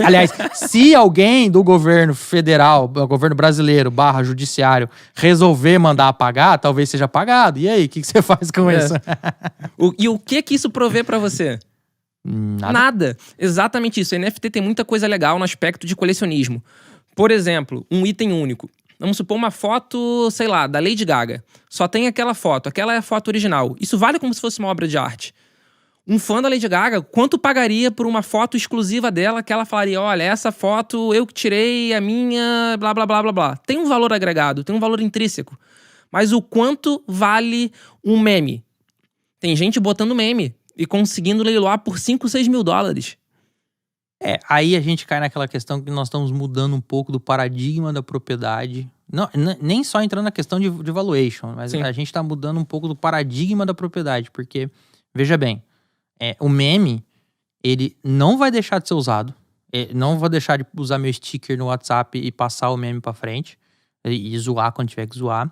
Aliás, se alguém do governo federal, governo brasileiro, /judiciário, resolver mandar pagar, talvez seja pagado. E aí, o que você faz com isso? E o que isso provê pra você? Nada. Exatamente isso. A NFT tem muita coisa legal no aspecto de colecionismo. Por exemplo, um item único. Vamos supor uma foto, sei lá, da Lady Gaga. Só tem aquela foto. Aquela é a foto original. Isso vale como se fosse uma obra de arte. Um fã da Lady Gaga, quanto pagaria por uma foto exclusiva dela que ela falaria, olha, essa foto eu que tirei, a minha, blá, blá, blá, blá, blá. Tem um valor agregado, tem um valor intrínseco. Mas o quanto vale um meme? Tem gente botando meme e conseguindo leiloar por 5, 6 mil dólares. Aí a gente cai naquela questão que nós estamos mudando um pouco do paradigma da propriedade. Não, nem só entrando na questão de valuation, mas Sim. A gente está mudando um pouco do paradigma da propriedade. Porque, veja bem, o meme, ele não vai deixar de ser usado. Não vou deixar de usar meu sticker no WhatsApp e passar o meme pra frente. E zoar quando tiver que zoar.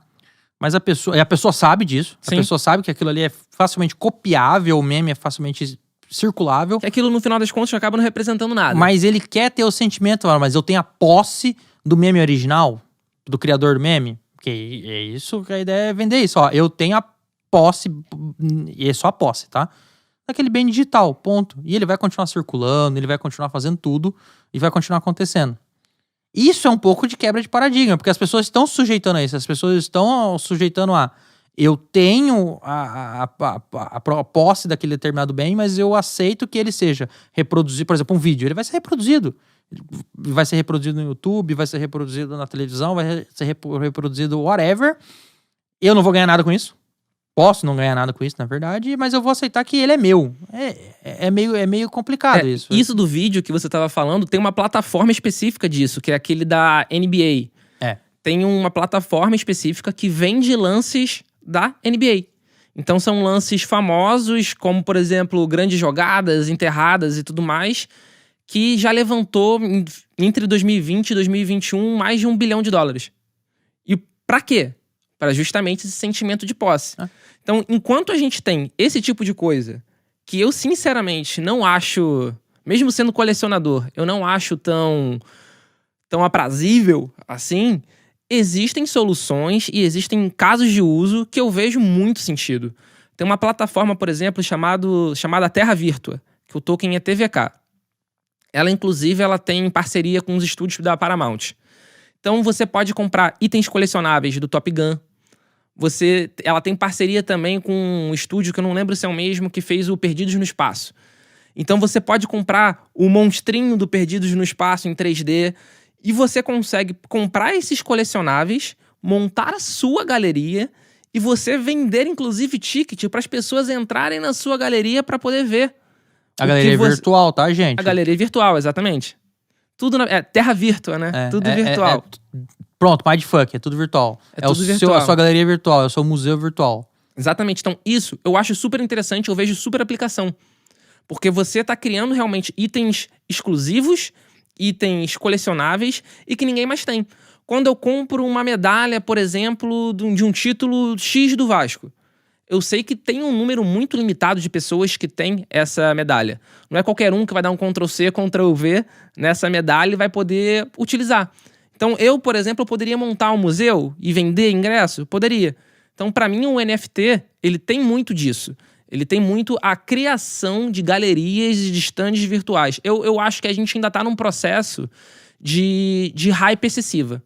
Mas a pessoa sabe disso. Sim. A pessoa sabe que aquilo ali é facilmente copiável, o meme é facilmente circulável. Que aquilo, no final das contas, acaba não representando nada. Mas ele quer ter o sentimento, mas eu tenho a posse do meme original, do criador do meme. Porque é isso que a ideia é vender isso. Ó, eu tenho a posse, e é só a posse, tá? Daquele bem digital, ponto. E ele vai continuar circulando, ele vai continuar fazendo tudo e vai continuar acontecendo. Isso é um pouco de quebra de paradigma, porque as pessoas estão sujeitando a isso. As pessoas estão sujeitando a... Eu tenho a posse daquele determinado bem, mas eu aceito que ele seja reproduzido. Por exemplo, um vídeo, ele vai ser reproduzido. Vai ser reproduzido no YouTube, vai ser reproduzido na televisão, vai ser reproduzido whatever. Eu não vou ganhar nada com isso. Posso não ganhar nada com isso, na verdade, mas eu vou aceitar que ele é meu. É meio complicado isso. Isso do vídeo que você estava falando, tem uma plataforma específica disso, que é aquele da NBA. Tem uma plataforma específica que vende lances da NBA. Então são lances famosos, como, por exemplo, grandes jogadas, enterradas e tudo mais, que já levantou, entre 2020 e 2021, mais de $1 bilhão. E pra quê? Para justamente esse sentimento de posse. Então, enquanto a gente tem esse tipo de coisa, que eu sinceramente não acho, mesmo sendo colecionador, eu não acho tão aprazível assim, existem soluções e existem casos de uso que eu vejo muito sentido. Tem uma plataforma, por exemplo, chamada Terra Virtua, que o token é TVK. Ela, inclusive, tem parceria com os estúdios da Paramount. Então, você pode comprar itens colecionáveis do Top Gun. Ela tem parceria também com um estúdio que eu não lembro se é o mesmo, que fez o Perdidos no Espaço. Então, você pode comprar o monstrinho do Perdidos no Espaço em 3D e você consegue comprar esses colecionáveis, montar a sua galeria e você vender, inclusive, ticket para as pessoas entrarem na sua galeria para poder ver. A galeria virtual, tá, gente? A galeria virtual, exatamente. Tudo Terra Virtua, né? Tudo virtual. Pronto, mindfuck, é tudo virtual. Tudo virtual. A sua galeria virtual, é o seu museu virtual. Exatamente. Então, isso eu acho super interessante, eu vejo super aplicação. Porque você tá criando realmente itens exclusivos, itens colecionáveis e que ninguém mais tem. Quando eu compro uma medalha, por exemplo, de um título X do Vasco, eu sei que tem um número muito limitado de pessoas que tem essa medalha. Não é qualquer um que vai dar um Ctrl+C, Ctrl+V nessa medalha e vai poder utilizar. Então, eu, por exemplo, poderia montar um museu e vender ingresso? Poderia. Então, para mim, o NFT, ele tem muito disso. Ele tem muito a criação de galerias e de stands virtuais. Eu acho que a gente ainda tá num processo de hype excessiva.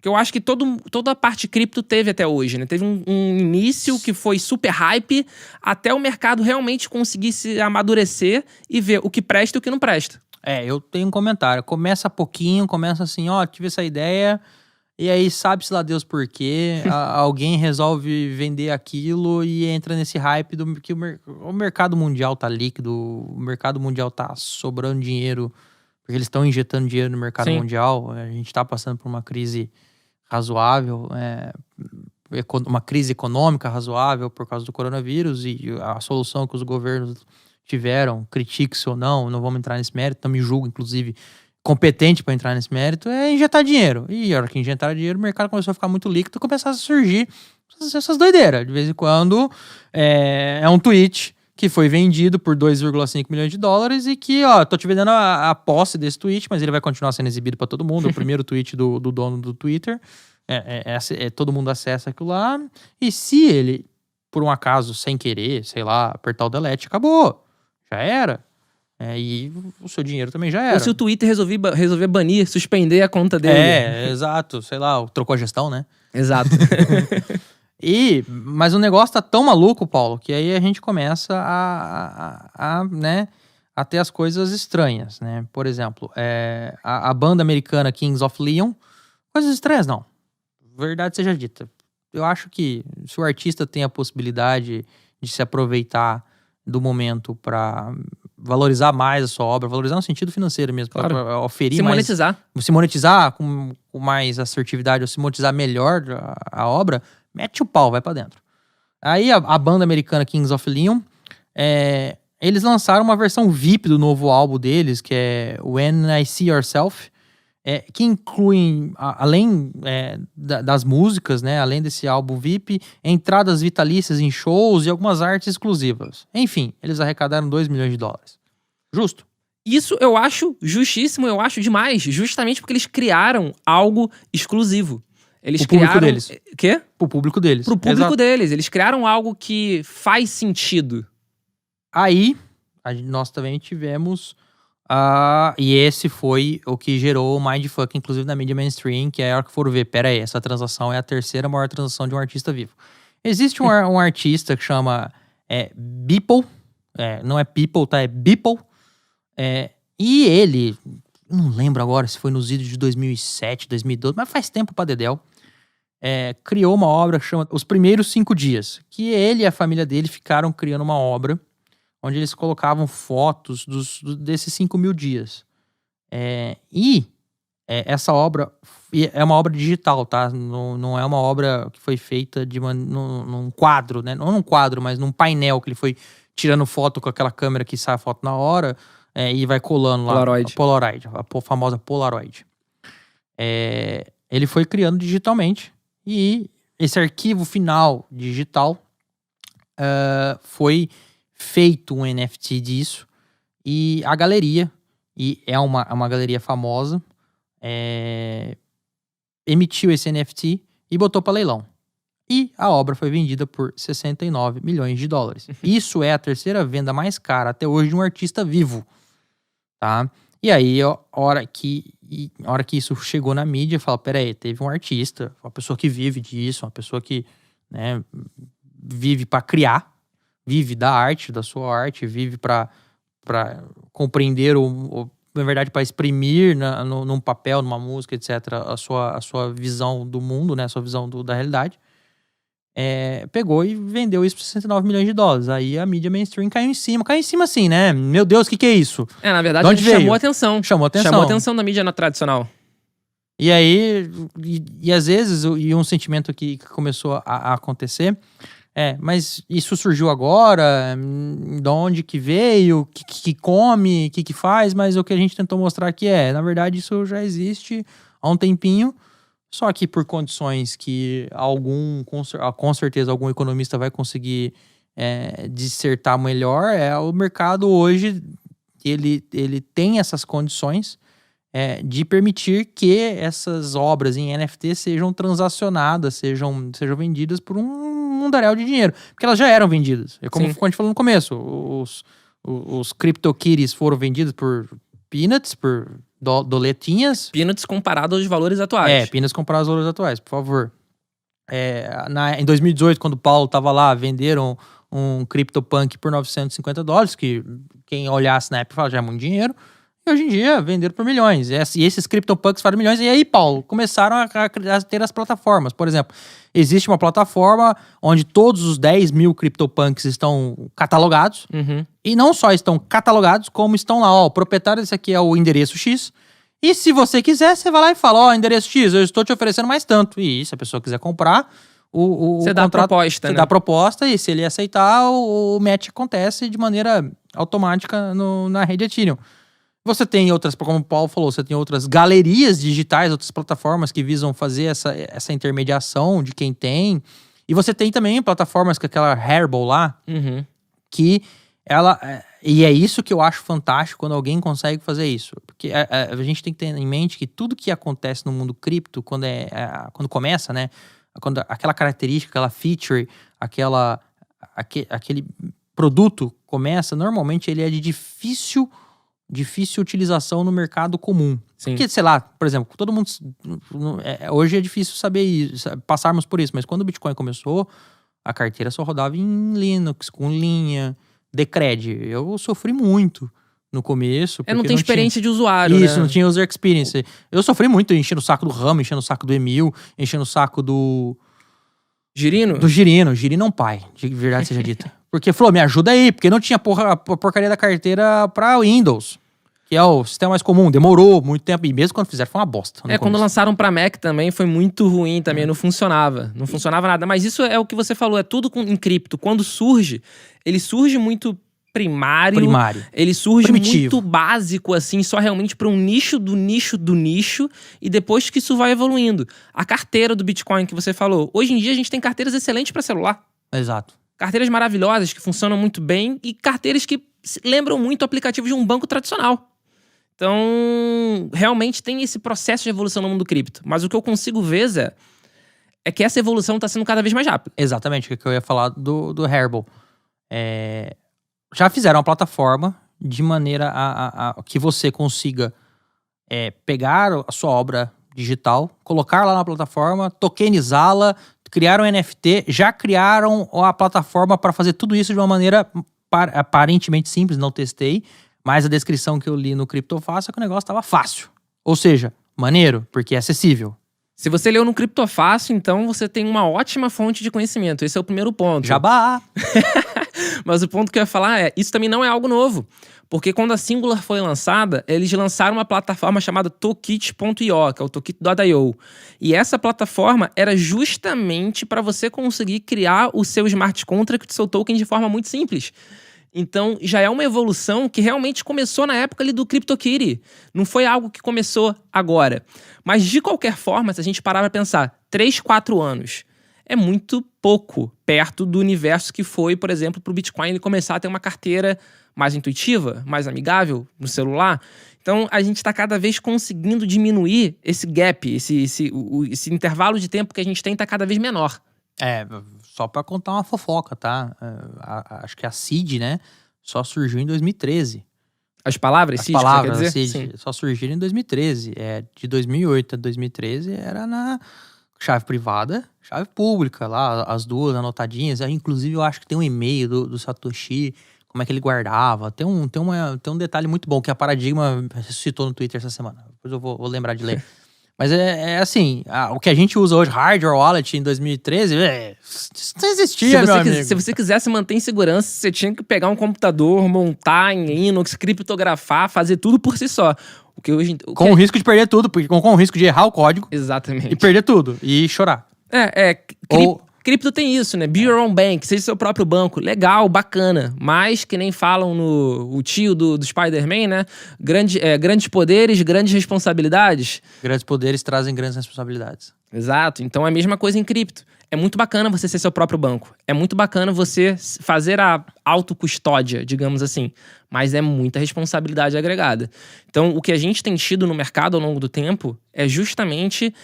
Porque eu acho que toda a parte cripto teve até hoje, né? Teve um início que foi super hype, até o mercado realmente conseguir se amadurecer e ver o que presta e o que não presta. Eu tenho um comentário. Começa pouquinho, começa assim, tive essa ideia, e aí sabe-se lá Deus por quê, alguém resolve vender aquilo e entra nesse hype do que o mercado mundial tá líquido, o mercado mundial tá sobrando dinheiro, porque eles estão injetando dinheiro no mercado mundial. A gente tá passando por uma crise razoável, uma crise econômica razoável por causa do coronavírus, e a solução que os governos tiveram, critique-se ou não vamos entrar nesse mérito, não me julgo, inclusive, competente para entrar nesse mérito, é injetar dinheiro. E a hora que injetaram dinheiro, o mercado começou a ficar muito líquido e começaram a surgir essas doideiras. De vez em quando, é um tweet que foi vendido por 2,5 milhões de dólares e que, tô te vendendo a posse desse tweet, mas ele vai continuar sendo exibido para todo mundo. O primeiro tweet do dono do Twitter, todo mundo acessa aquilo lá. E se ele, por um acaso, sem querer, sei lá, apertar o delete, acabou. Já era. E o seu dinheiro também já era. Ou se o Twitter resolver banir, suspender a conta dele. Exato. Sei lá, trocou a gestão, né? Exato. Mas o negócio tá tão maluco, Paulo, que aí a gente começa a ter as coisas estranhas, né? Por exemplo, a banda americana Kings of Leon, coisas estranhas não. Verdade seja dita. Eu acho que se o artista tem a possibilidade de se aproveitar do momento para valorizar mais a sua obra, valorizar no sentido financeiro mesmo, claro. Para oferir se mais... Se monetizar com mais assertividade, ou se monetizar melhor a obra, mete o pau, vai pra dentro. Aí a banda americana Kings of Leon, eles lançaram uma versão VIP do novo álbum deles, que é When I See Yourself, que inclui, além das músicas, né, além desse álbum VIP, entradas vitalícias em shows e algumas artes exclusivas. Enfim, eles arrecadaram 2 milhões de dólares. Justo? Isso eu acho justíssimo, eu acho demais, justamente porque eles criaram algo exclusivo. Eles criaram... público deles. Quê? Pro público deles. Pro público deles. Eles criaram algo que faz sentido. Aí, nós também tivemos... e esse foi o que gerou o mindfuck, inclusive na mídia mainstream, que é a hora que foram ver, pera aí, essa transação é a terceira maior transação de um artista vivo. Existe um artista que chama Beeple, não é People, tá? É Beeple. E ele, não lembro agora se foi nos vídeos de 2007, 2012, mas faz tempo pra dedéu. Criou uma obra que chama Os Primeiros 5 Dias, que ele e a família dele ficaram criando uma obra onde eles colocavam fotos desses 5.000 dias. Essa obra é uma obra digital, tá? Não é uma obra que foi feita num quadro, né? Não num quadro, mas num painel que ele foi tirando foto com aquela câmera que sai a foto na hora e vai colando lá. Polaroid. A famosa Polaroid. Ele foi criando digitalmente e esse arquivo final digital foi feito um NFT disso, e a galeria, e é uma galeria famosa, emitiu esse NFT e botou para leilão. E a obra foi vendida por 69 milhões de dólares. Isso é a terceira venda mais cara até hoje de um artista vivo. Tá? E aí, a hora que isso chegou na mídia, fala, peraí, teve um artista, uma pessoa que vive disso, uma pessoa que, né, vive para criar, vive da arte, da sua arte, vive para compreender, na verdade, para exprimir num papel, numa música, etc., a sua visão do mundo, né, a sua visão da realidade. Pegou e vendeu isso por 69 milhões de dólares. Aí a mídia mainstream caiu em cima assim, né? Meu Deus, o que é isso? Na verdade, onde veio? Chamou atenção. Chamou atenção da mídia tradicional. E aí, e às vezes, um sentimento que começou a acontecer... mas isso surgiu agora, de onde que veio, o que come, o que faz, mas o que a gente tentou mostrar aqui na verdade, isso já existe há um tempinho, só que por condições que com certeza algum economista vai conseguir dissertar melhor, o mercado hoje, ele tem essas condições de permitir que essas obras em NFT sejam transacionadas, sejam vendidas por um mundaréu de dinheiro. Porque elas já eram vendidas. Como a gente falou no começo, os CryptoKitties foram vendidos por peanuts, por doletinhas. Peanuts comparado aos valores atuais. Peanuts comparado aos valores atuais, por favor. Em 2018, quando o Paulo tava lá, venderam um CryptoPunk por $950, que quem olhasse na época fala, já é muito dinheiro. E hoje em dia, venderam por milhões. E esses CryptoPunks fazem milhões. E aí, Paulo, começaram a ter as plataformas. Por exemplo, existe uma plataforma onde todos os 10 mil CryptoPunks estão catalogados. Uhum. E não só estão catalogados, como estão lá, ó, o proprietário desse aqui é o endereço X. E se você quiser, você vai lá e fala, ó, endereço X, eu estou te oferecendo mais tanto. E se a pessoa quiser comprar, você dá a proposta, você né? dá a proposta, e se ele aceitar, o match acontece de maneira automática na rede Ethereum. Você tem outras, como o Paulo falou, você tem outras galerias digitais, outras plataformas que visam fazer essa intermediação de quem tem. E você tem também plataformas com aquela Hairball lá, que ela... E é isso que eu acho fantástico quando alguém consegue fazer isso. Porque a gente tem que ter em mente que tudo que acontece no mundo cripto, quando começa, né? Quando aquela característica, aquela feature, aquele produto começa, normalmente ele é de difícil utilização no mercado comum. Sim. Porque, sei lá, por exemplo, todo mundo... hoje é difícil saber isso, passarmos por isso, mas quando o Bitcoin começou, a carteira só rodava em Linux, com linha, Decred. Eu sofri muito no começo. Não tem experiência de usuário, isso, né? não tinha user experience. Eu sofri muito enchendo o saco do Ramo, enchendo o saco do Emil, enchendo o saco do... Girino? Do Girino. Girino é um pai, de verdade seja dita. Porque falou, me ajuda aí, porque não tinha a porcaria da carteira pra Windows, que é o sistema mais comum. Demorou muito tempo, e mesmo quando fizeram foi uma bosta. Quando lançaram pra Mac também foi muito ruim também, não funcionava. Não funcionava nada. Mas isso é o que você falou, é tudo em cripto. Quando surge, ele surge muito primário. Ele surge primitivo, muito básico, assim, só realmente para um nicho do nicho do nicho, e depois que isso vai evoluindo. A carteira do Bitcoin que você falou. Hoje em dia a gente tem carteiras excelentes para celular. Exato. Carteiras maravilhosas, que funcionam muito bem, e carteiras que lembram muito o aplicativo de um banco tradicional. Então, realmente tem esse processo de evolução no mundo cripto. Mas o que eu consigo ver, Zé, é que essa evolução está sendo cada vez mais rápida. Exatamente, o que eu ia falar do Hairball. Já fizeram uma plataforma de maneira a que você consiga pegar a sua obra digital, colocar lá na plataforma, tokenizá-la, criaram um NFT, já criaram a plataforma para fazer tudo isso de uma maneira aparentemente simples, não testei, mas a descrição que eu li no Criptofácil é que o negócio estava fácil. Ou seja, maneiro, porque é acessível. Se você leu no Criptofácil, então você tem uma ótima fonte de conhecimento. Esse é o primeiro ponto. Jabá! Mas o ponto que eu ia falar isso também não é algo novo. Porque quando a Singular foi lançada, eles lançaram uma plataforma chamada Tokit.io, que é o Tokit.io. E essa plataforma era justamente para você conseguir criar o seu smart contract, o seu token de forma muito simples. Então, já é uma evolução que realmente começou na época ali do CryptoKitty. Não foi algo que começou agora. Mas, de qualquer forma, se a gente parar para pensar, 3, 4 anos é muito pouco perto do universo que foi, por exemplo, para o Bitcoin ele começar a ter uma carteira mais intuitiva, mais amigável no celular. Então, a gente está cada vez conseguindo diminuir esse gap, esse intervalo de tempo que a gente tem está cada vez menor. Só pra contar uma fofoca, tá? Acho que a Seed, né? Só surgiu em 2013. As palavras As Seed, palavras quer dizer? Seed só surgiram em 2013. De 2008 a 2013 era na chave privada, chave pública, lá, as duas anotadinhas. Inclusive, eu acho que tem um e-mail do Satoshi, como é que ele guardava. Tem um detalhe muito bom que a Paradigma citou no Twitter essa semana. Depois eu vou lembrar de ler. Mas assim, o que a gente usa hoje, hardware wallet, em 2013, isso não existia, meu amigo. Se você quisesse manter em segurança, você tinha que pegar um computador, montar em Linux, criptografar, fazer tudo por si só. Com o risco de perder tudo, porque com o risco de errar o código. Exatamente. E perder tudo, e chorar. Cripto tem isso, né? Be your own bank, seja seu próprio banco. Legal, bacana. Mas, que nem falam o tio do Spider-Man, né? Grandes poderes, grandes responsabilidades. Grandes poderes trazem grandes responsabilidades. Exato. Então é a mesma coisa em cripto. É muito bacana você ser seu próprio banco. É muito bacana você fazer a autocustódia, digamos assim. Mas é muita responsabilidade agregada. Então, o que a gente tem tido no mercado ao longo do tempo é justamente...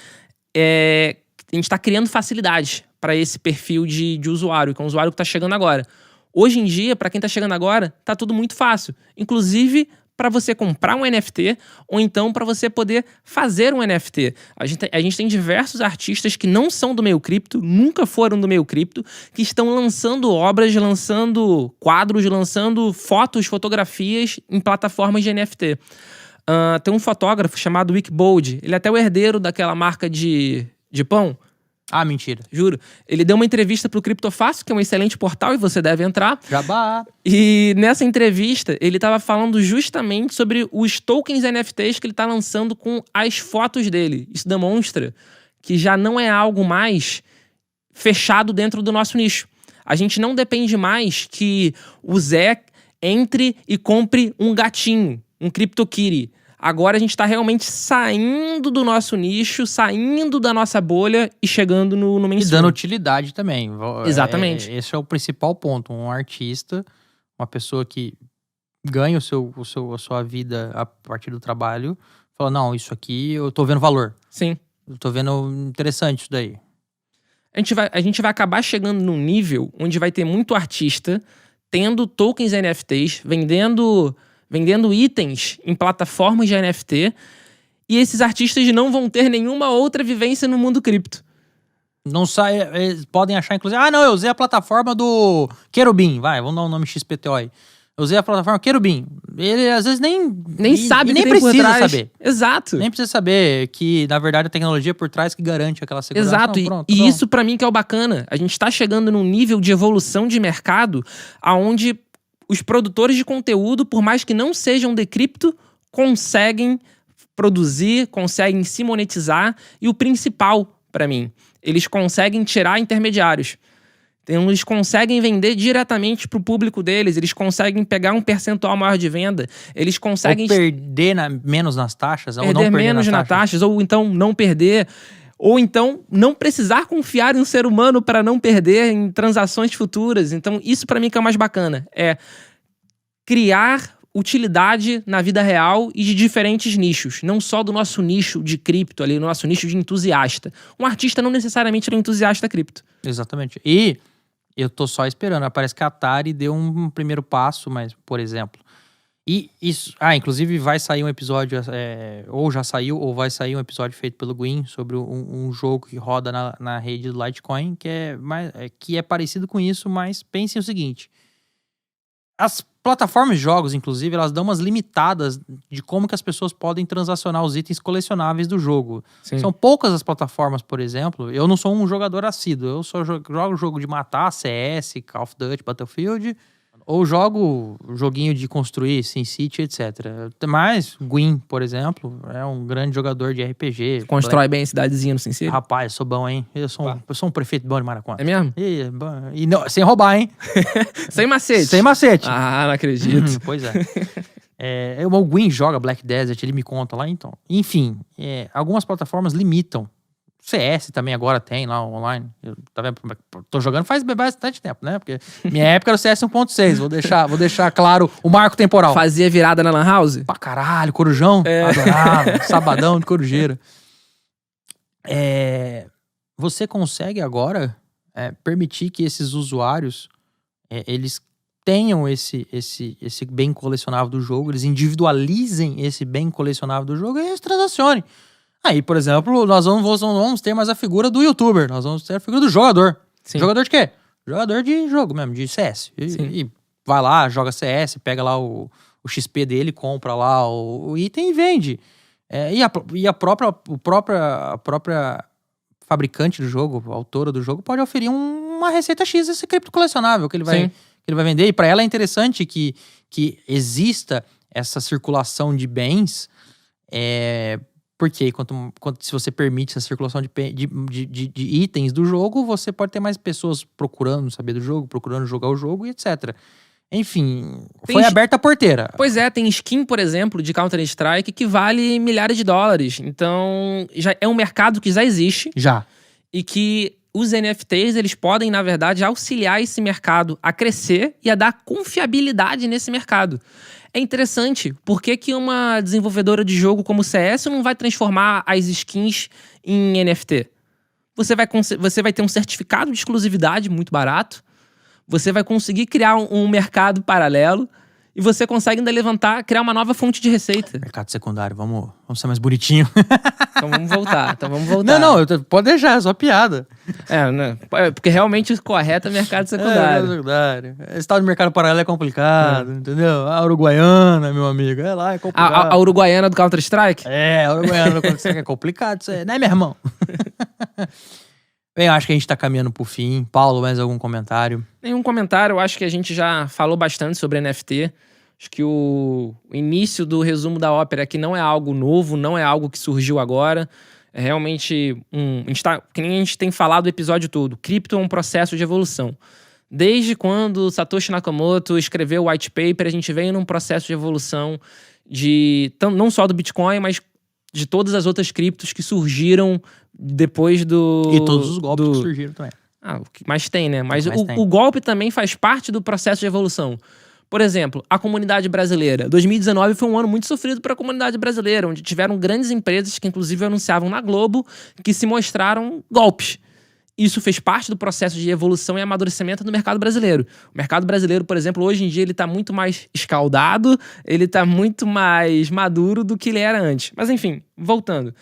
a gente está criando facilidade para esse perfil de usuário, que é um usuário que está chegando agora. Hoje em dia, para quem está chegando agora, tá tudo muito fácil. Inclusive para você comprar um NFT ou então para você poder fazer um NFT. A gente tem diversos artistas que não são do meio cripto, nunca foram do meio cripto, que estão lançando obras, lançando quadros, lançando fotos, fotografias em plataformas de NFT. Tem um fotógrafo chamado Wickbold, ele é até o herdeiro daquela marca de pão. Ah, mentira. Juro. Ele deu uma entrevista pro Criptofácil, que é um excelente portal e você deve entrar. Jabá. E nessa entrevista, ele estava falando justamente sobre os tokens NFTs que ele está lançando com as fotos dele. Isso demonstra que já não é algo mais fechado dentro do nosso nicho. A gente não depende mais que o Zé entre e compre um gatinho, um CryptoKitty. Agora a gente está realmente saindo do nosso nicho, saindo da nossa bolha e chegando no mainstream. E dando utilidade também. Exatamente. Esse é o principal ponto. Um artista, uma pessoa que ganha a sua vida a partir do trabalho, fala, não, isso aqui eu tô vendo valor. Sim. Eu tô vendo interessante isso daí. A gente vai acabar chegando num nível onde vai ter muito artista tendo tokens NFTs, vendendo itens em plataformas de NFT, e esses artistas não vão ter nenhuma outra vivência no mundo cripto. Não sai, eles podem achar, inclusive, não, eu usei a plataforma do Querubim, vamos dar um nome XPTO aí. Eu usei a plataforma Querubim. Ele às vezes nem sabe, nem precisa saber. Exato. Nem precisa saber que, na verdade, a tecnologia por trás que garante aquela segurança. Exato. Não, pronto, e isso pra mim que é o bacana. A gente tá chegando num nível de evolução de mercado aonde os produtores de conteúdo, por mais que não sejam de cripto, conseguem produzir, conseguem se monetizar. E o principal, pra mim, eles conseguem tirar intermediários. Então, eles conseguem vender diretamente pro público deles, eles conseguem pegar um percentual maior de venda, eles conseguem... Ou perder menos nas taxas, ou não perder perder menos nas taxas, ou então não perder... Ou então, não precisar confiar em um ser humano para não perder em transações futuras. Então, isso para mim que é o mais bacana. É criar utilidade na vida real e de diferentes nichos. Não só do nosso nicho de cripto ali, do nosso nicho de entusiasta. Um artista não necessariamente é um entusiasta cripto. Exatamente. E eu tô só esperando. Parece que a Atari deu um primeiro passo, mas, por exemplo... E isso, inclusive vai sair um episódio, ou já saiu, ou vai sair um episódio feito pelo Gwyn sobre um jogo que roda na rede do Litecoin, que é parecido com isso, mas pensem o seguinte, as plataformas de jogos, inclusive, elas dão umas limitadas de como que as pessoas podem transacionar os itens colecionáveis do jogo. Sim. São poucas as plataformas, por exemplo, eu não sou um jogador assíduo, eu só jogo jogo de matar, CS, Call of Duty, Battlefield... Ou jogo joguinho de construir, SimCity, etc. Mas Gwyn, por exemplo, é um grande jogador de RPG. Constrói bem a cidadezinha no SimCity? Rapaz, eu sou bom, hein? Eu sou um prefeito bom de Maracanã. É mesmo? E não, sem roubar, hein? Sem macete? Sem macete. Ah, não acredito. Pois é. O Gwyn joga Black Desert, ele me conta lá, então. Enfim, algumas plataformas limitam. CS também agora tem lá online. Eu tô jogando faz bastante tempo, né? Porque minha época era o CS 1.6. Vou deixar claro o marco temporal. Fazia virada na Lan House? Pra caralho, Corujão. Adorava. Sabadão de Corujeira. Você consegue agora permitir que esses usuários eles tenham esse bem colecionável do jogo, eles individualizem esse bem colecionável do jogo e eles transacionem. Aí, por exemplo, nós não vamos ter mais a figura do youtuber, nós vamos ter a figura do jogador. Sim. Jogador de quê? Jogador de jogo mesmo, de CS. E vai lá, joga CS, pega lá o XP dele, compra lá o item e vende. E a própria fabricante do jogo, a autora do jogo, pode oferir uma receita X desse cripto colecionável que ele vai vender. E para ela é interessante que exista essa circulação de bens, porque se você permite essa circulação de itens do jogo, você pode ter mais pessoas procurando saber do jogo, procurando jogar o jogo e etc. Enfim, foi aberta a porteira. Pois tem skin, por exemplo, de Counter-Strike que vale milhares de dólares. Então, já é um mercado que já existe. Já. E que os NFTs, eles podem, na verdade, auxiliar esse mercado a crescer e a dar confiabilidade nesse mercado. É interessante, por que uma desenvolvedora de jogo como o CS não vai transformar as skins em NFT? Você vai ter um certificado de exclusividade muito barato, você vai conseguir criar um mercado paralelo e você consegue ainda levantar, criar uma nova fonte de receita. Mercado secundário, vamos ser mais bonitinho. Então vamos voltar. Não, pode deixar, é só piada. Né? Porque realmente o correto é mercado secundário. Secundário. Esse tal de mercado paralelo é complicado, entendeu? A Uruguaiana, meu amigo, é lá, é complicado. A Uruguaiana do Counter-Strike? A Uruguaiana do Counter-Strike é complicado isso aí, né, meu irmão? Bem, eu acho que a gente tá caminhando pro fim. Paulo, mais algum comentário? Nenhum comentário, eu acho que a gente já falou bastante sobre NFT. Acho que o início do resumo da ópera aqui não é algo novo, não é algo que surgiu agora. É realmente que nem a gente tem falado o episódio todo. Cripto é um processo de evolução. Desde quando Satoshi Nakamoto escreveu o white paper, a gente vem num processo de evolução não só do Bitcoin, mas de todas as outras criptos que surgiram depois do... E todos os golpes que surgiram também. O que mais tem, né? Mas o golpe também faz parte do processo de evolução. Por exemplo, a comunidade brasileira. 2019 foi um ano muito sofrido para a comunidade brasileira, onde tiveram grandes empresas que inclusive anunciavam na Globo que se mostraram golpes. Isso fez parte do processo de evolução e amadurecimento do mercado brasileiro. O mercado brasileiro, por exemplo, hoje em dia ele está muito mais escaldado, ele está muito mais maduro do que ele era antes. Mas enfim, voltando.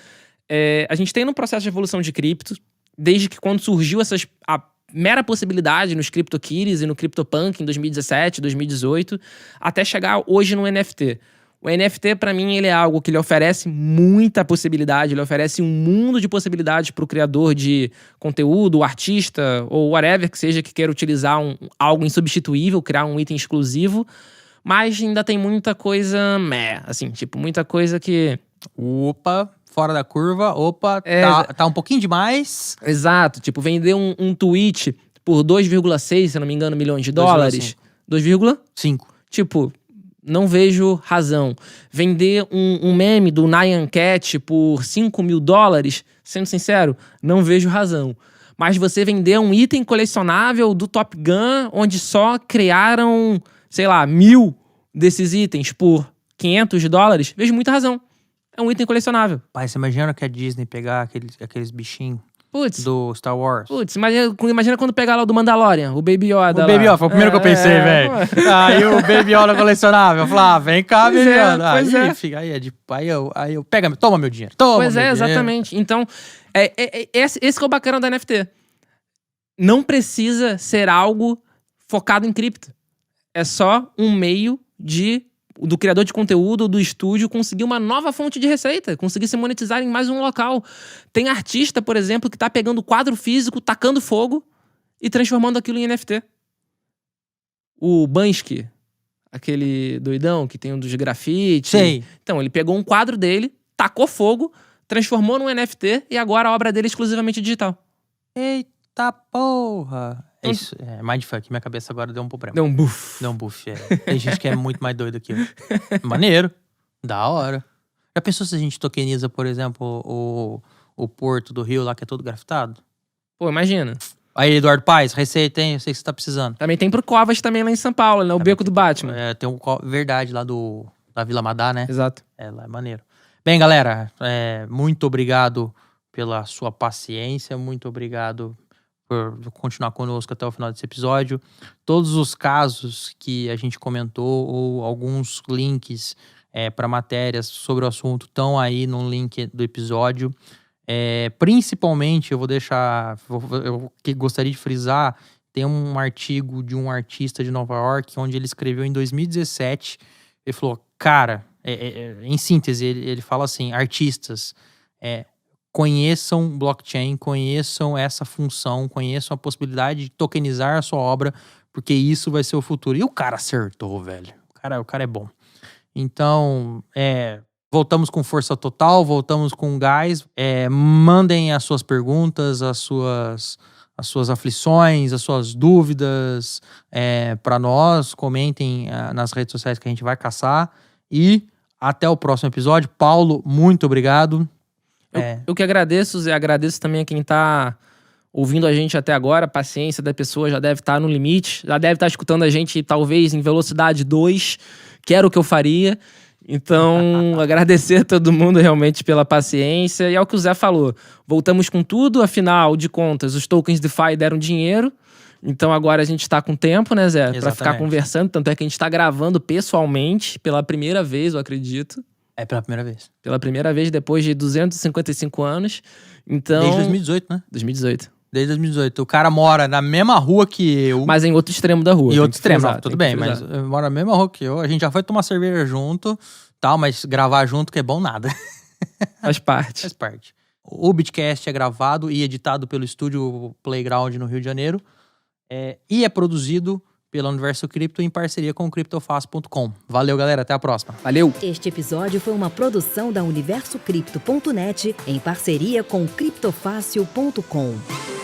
A gente tem um processo de evolução de cripto, desde que quando surgiu a mera possibilidade nos CryptoKitties e no CryptoPunk em 2017, 2018, até chegar hoje no NFT. O NFT, para mim, ele é algo que ele oferece muita possibilidade, ele oferece um mundo de possibilidades para o criador de conteúdo, o artista ou whatever que seja que queira utilizar algo insubstituível, criar um item exclusivo, mas ainda tem muita coisa muita coisa que... Opa, fora da curva, tá um pouquinho demais. Exato, vender um tweet por 2,6, se eu não me engano, milhões de dólares. 2,5. Não vejo razão. Vender um meme do Nyan Cat por $5.000, sendo sincero, não vejo razão. Mas você vender um item colecionável do Top Gun, onde só criaram, 1.000 desses itens por $500, vejo muita razão. É um item colecionável. Pai, você imagina que a Disney pegar aqueles bichinhos do Star Wars? Imagina quando pegar lá o do Mandalorian, o Baby Yoda. O Baby Yoda, foi o primeiro que eu pensei, velho. Aí o Baby Yoda colecionável. Eu falei, vem cá, Baby Yoda. Aí eu pega, toma meu dinheiro. Exatamente. Então, esse que é o bacana da NFT. Não precisa ser algo focado em cripto. É só um meio do criador de conteúdo, do estúdio, conseguir uma nova fonte de receita, conseguir se monetizar em mais um local. Tem artista, por exemplo, que tá pegando quadro físico, tacando fogo e transformando aquilo em NFT. O Banksy, aquele doidão que tem um dos grafites. Sei. Então, ele pegou um quadro dele, tacou fogo, transformou num NFT e agora a obra dele é exclusivamente digital. Eita porra! Isso, mindfuck. Minha cabeça agora deu um problema. Deu um buff. Tem gente que é muito mais doido que eu. Maneiro. Da hora. Já pensou se a gente tokeniza, por exemplo, o Porto do Rio lá, que é todo grafitado? Pô, imagina. Aí, Eduardo Paes, receita, hein? Eu sei que você tá precisando. Também tem pro Covas também lá em São Paulo, né? O Beco do Batman. Tem verdade lá da Vila Madá, né? Exato. Lá é maneiro. Bem, galera, muito obrigado pela sua paciência, muito obrigado por continuar conosco até o final desse episódio. Todos os casos que a gente comentou ou alguns links para matérias sobre o assunto estão aí no link do episódio. Principalmente, eu gostaria de frisar, tem um artigo de um artista de Nova York, onde ele escreveu em 2017, ele falou, cara, em síntese, ele fala assim, artistas, conheçam blockchain, conheçam essa função, conheçam a possibilidade de tokenizar a sua obra, porque isso vai ser o futuro. E o cara acertou, velho. O cara é bom. Então, voltamos com força total, voltamos com gás. Mandem as suas perguntas, as suas aflições, as suas dúvidas para nós. Comentem nas redes sociais que a gente vai caçar. E até o próximo episódio. Paulo, muito obrigado. Eu que agradeço, Zé. Agradeço também a quem tá ouvindo a gente até agora. A paciência da pessoa já deve estar no limite. Já deve estar escutando a gente, talvez, em velocidade 2, que era o que eu faria. Então, agradecer a todo mundo realmente pela paciência. E é o que o Zé falou. Voltamos com tudo. Afinal de contas, os tokens DeFi deram dinheiro. Então agora a gente tá com tempo, né, Zé? Pra ficar Exatamente. conversando. Tanto é que a gente tá gravando pessoalmente pela primeira vez, eu acredito. É pela primeira vez. Pela primeira vez depois de 255 anos. Então... Desde 2018, né? 2018. Desde 2018. O cara mora na mesma rua que eu. Mas em outro extremo da rua. Em tem outro que extremo, frisar, não, tudo tem que bem, mas frisar. mora na mesma rua que eu. A gente já foi tomar cerveja junto, tal, mas gravar junto que é bom nada. Faz parte. Faz parte. O Bitcast é gravado e editado pelo estúdio Playground no Rio de Janeiro. E é produzido pela Universo Cripto em parceria com o criptofácil.com. Valeu, galera. Até a próxima. Valeu! Este episódio foi uma produção da UniversoCripto.net em parceria com criptofácil.com.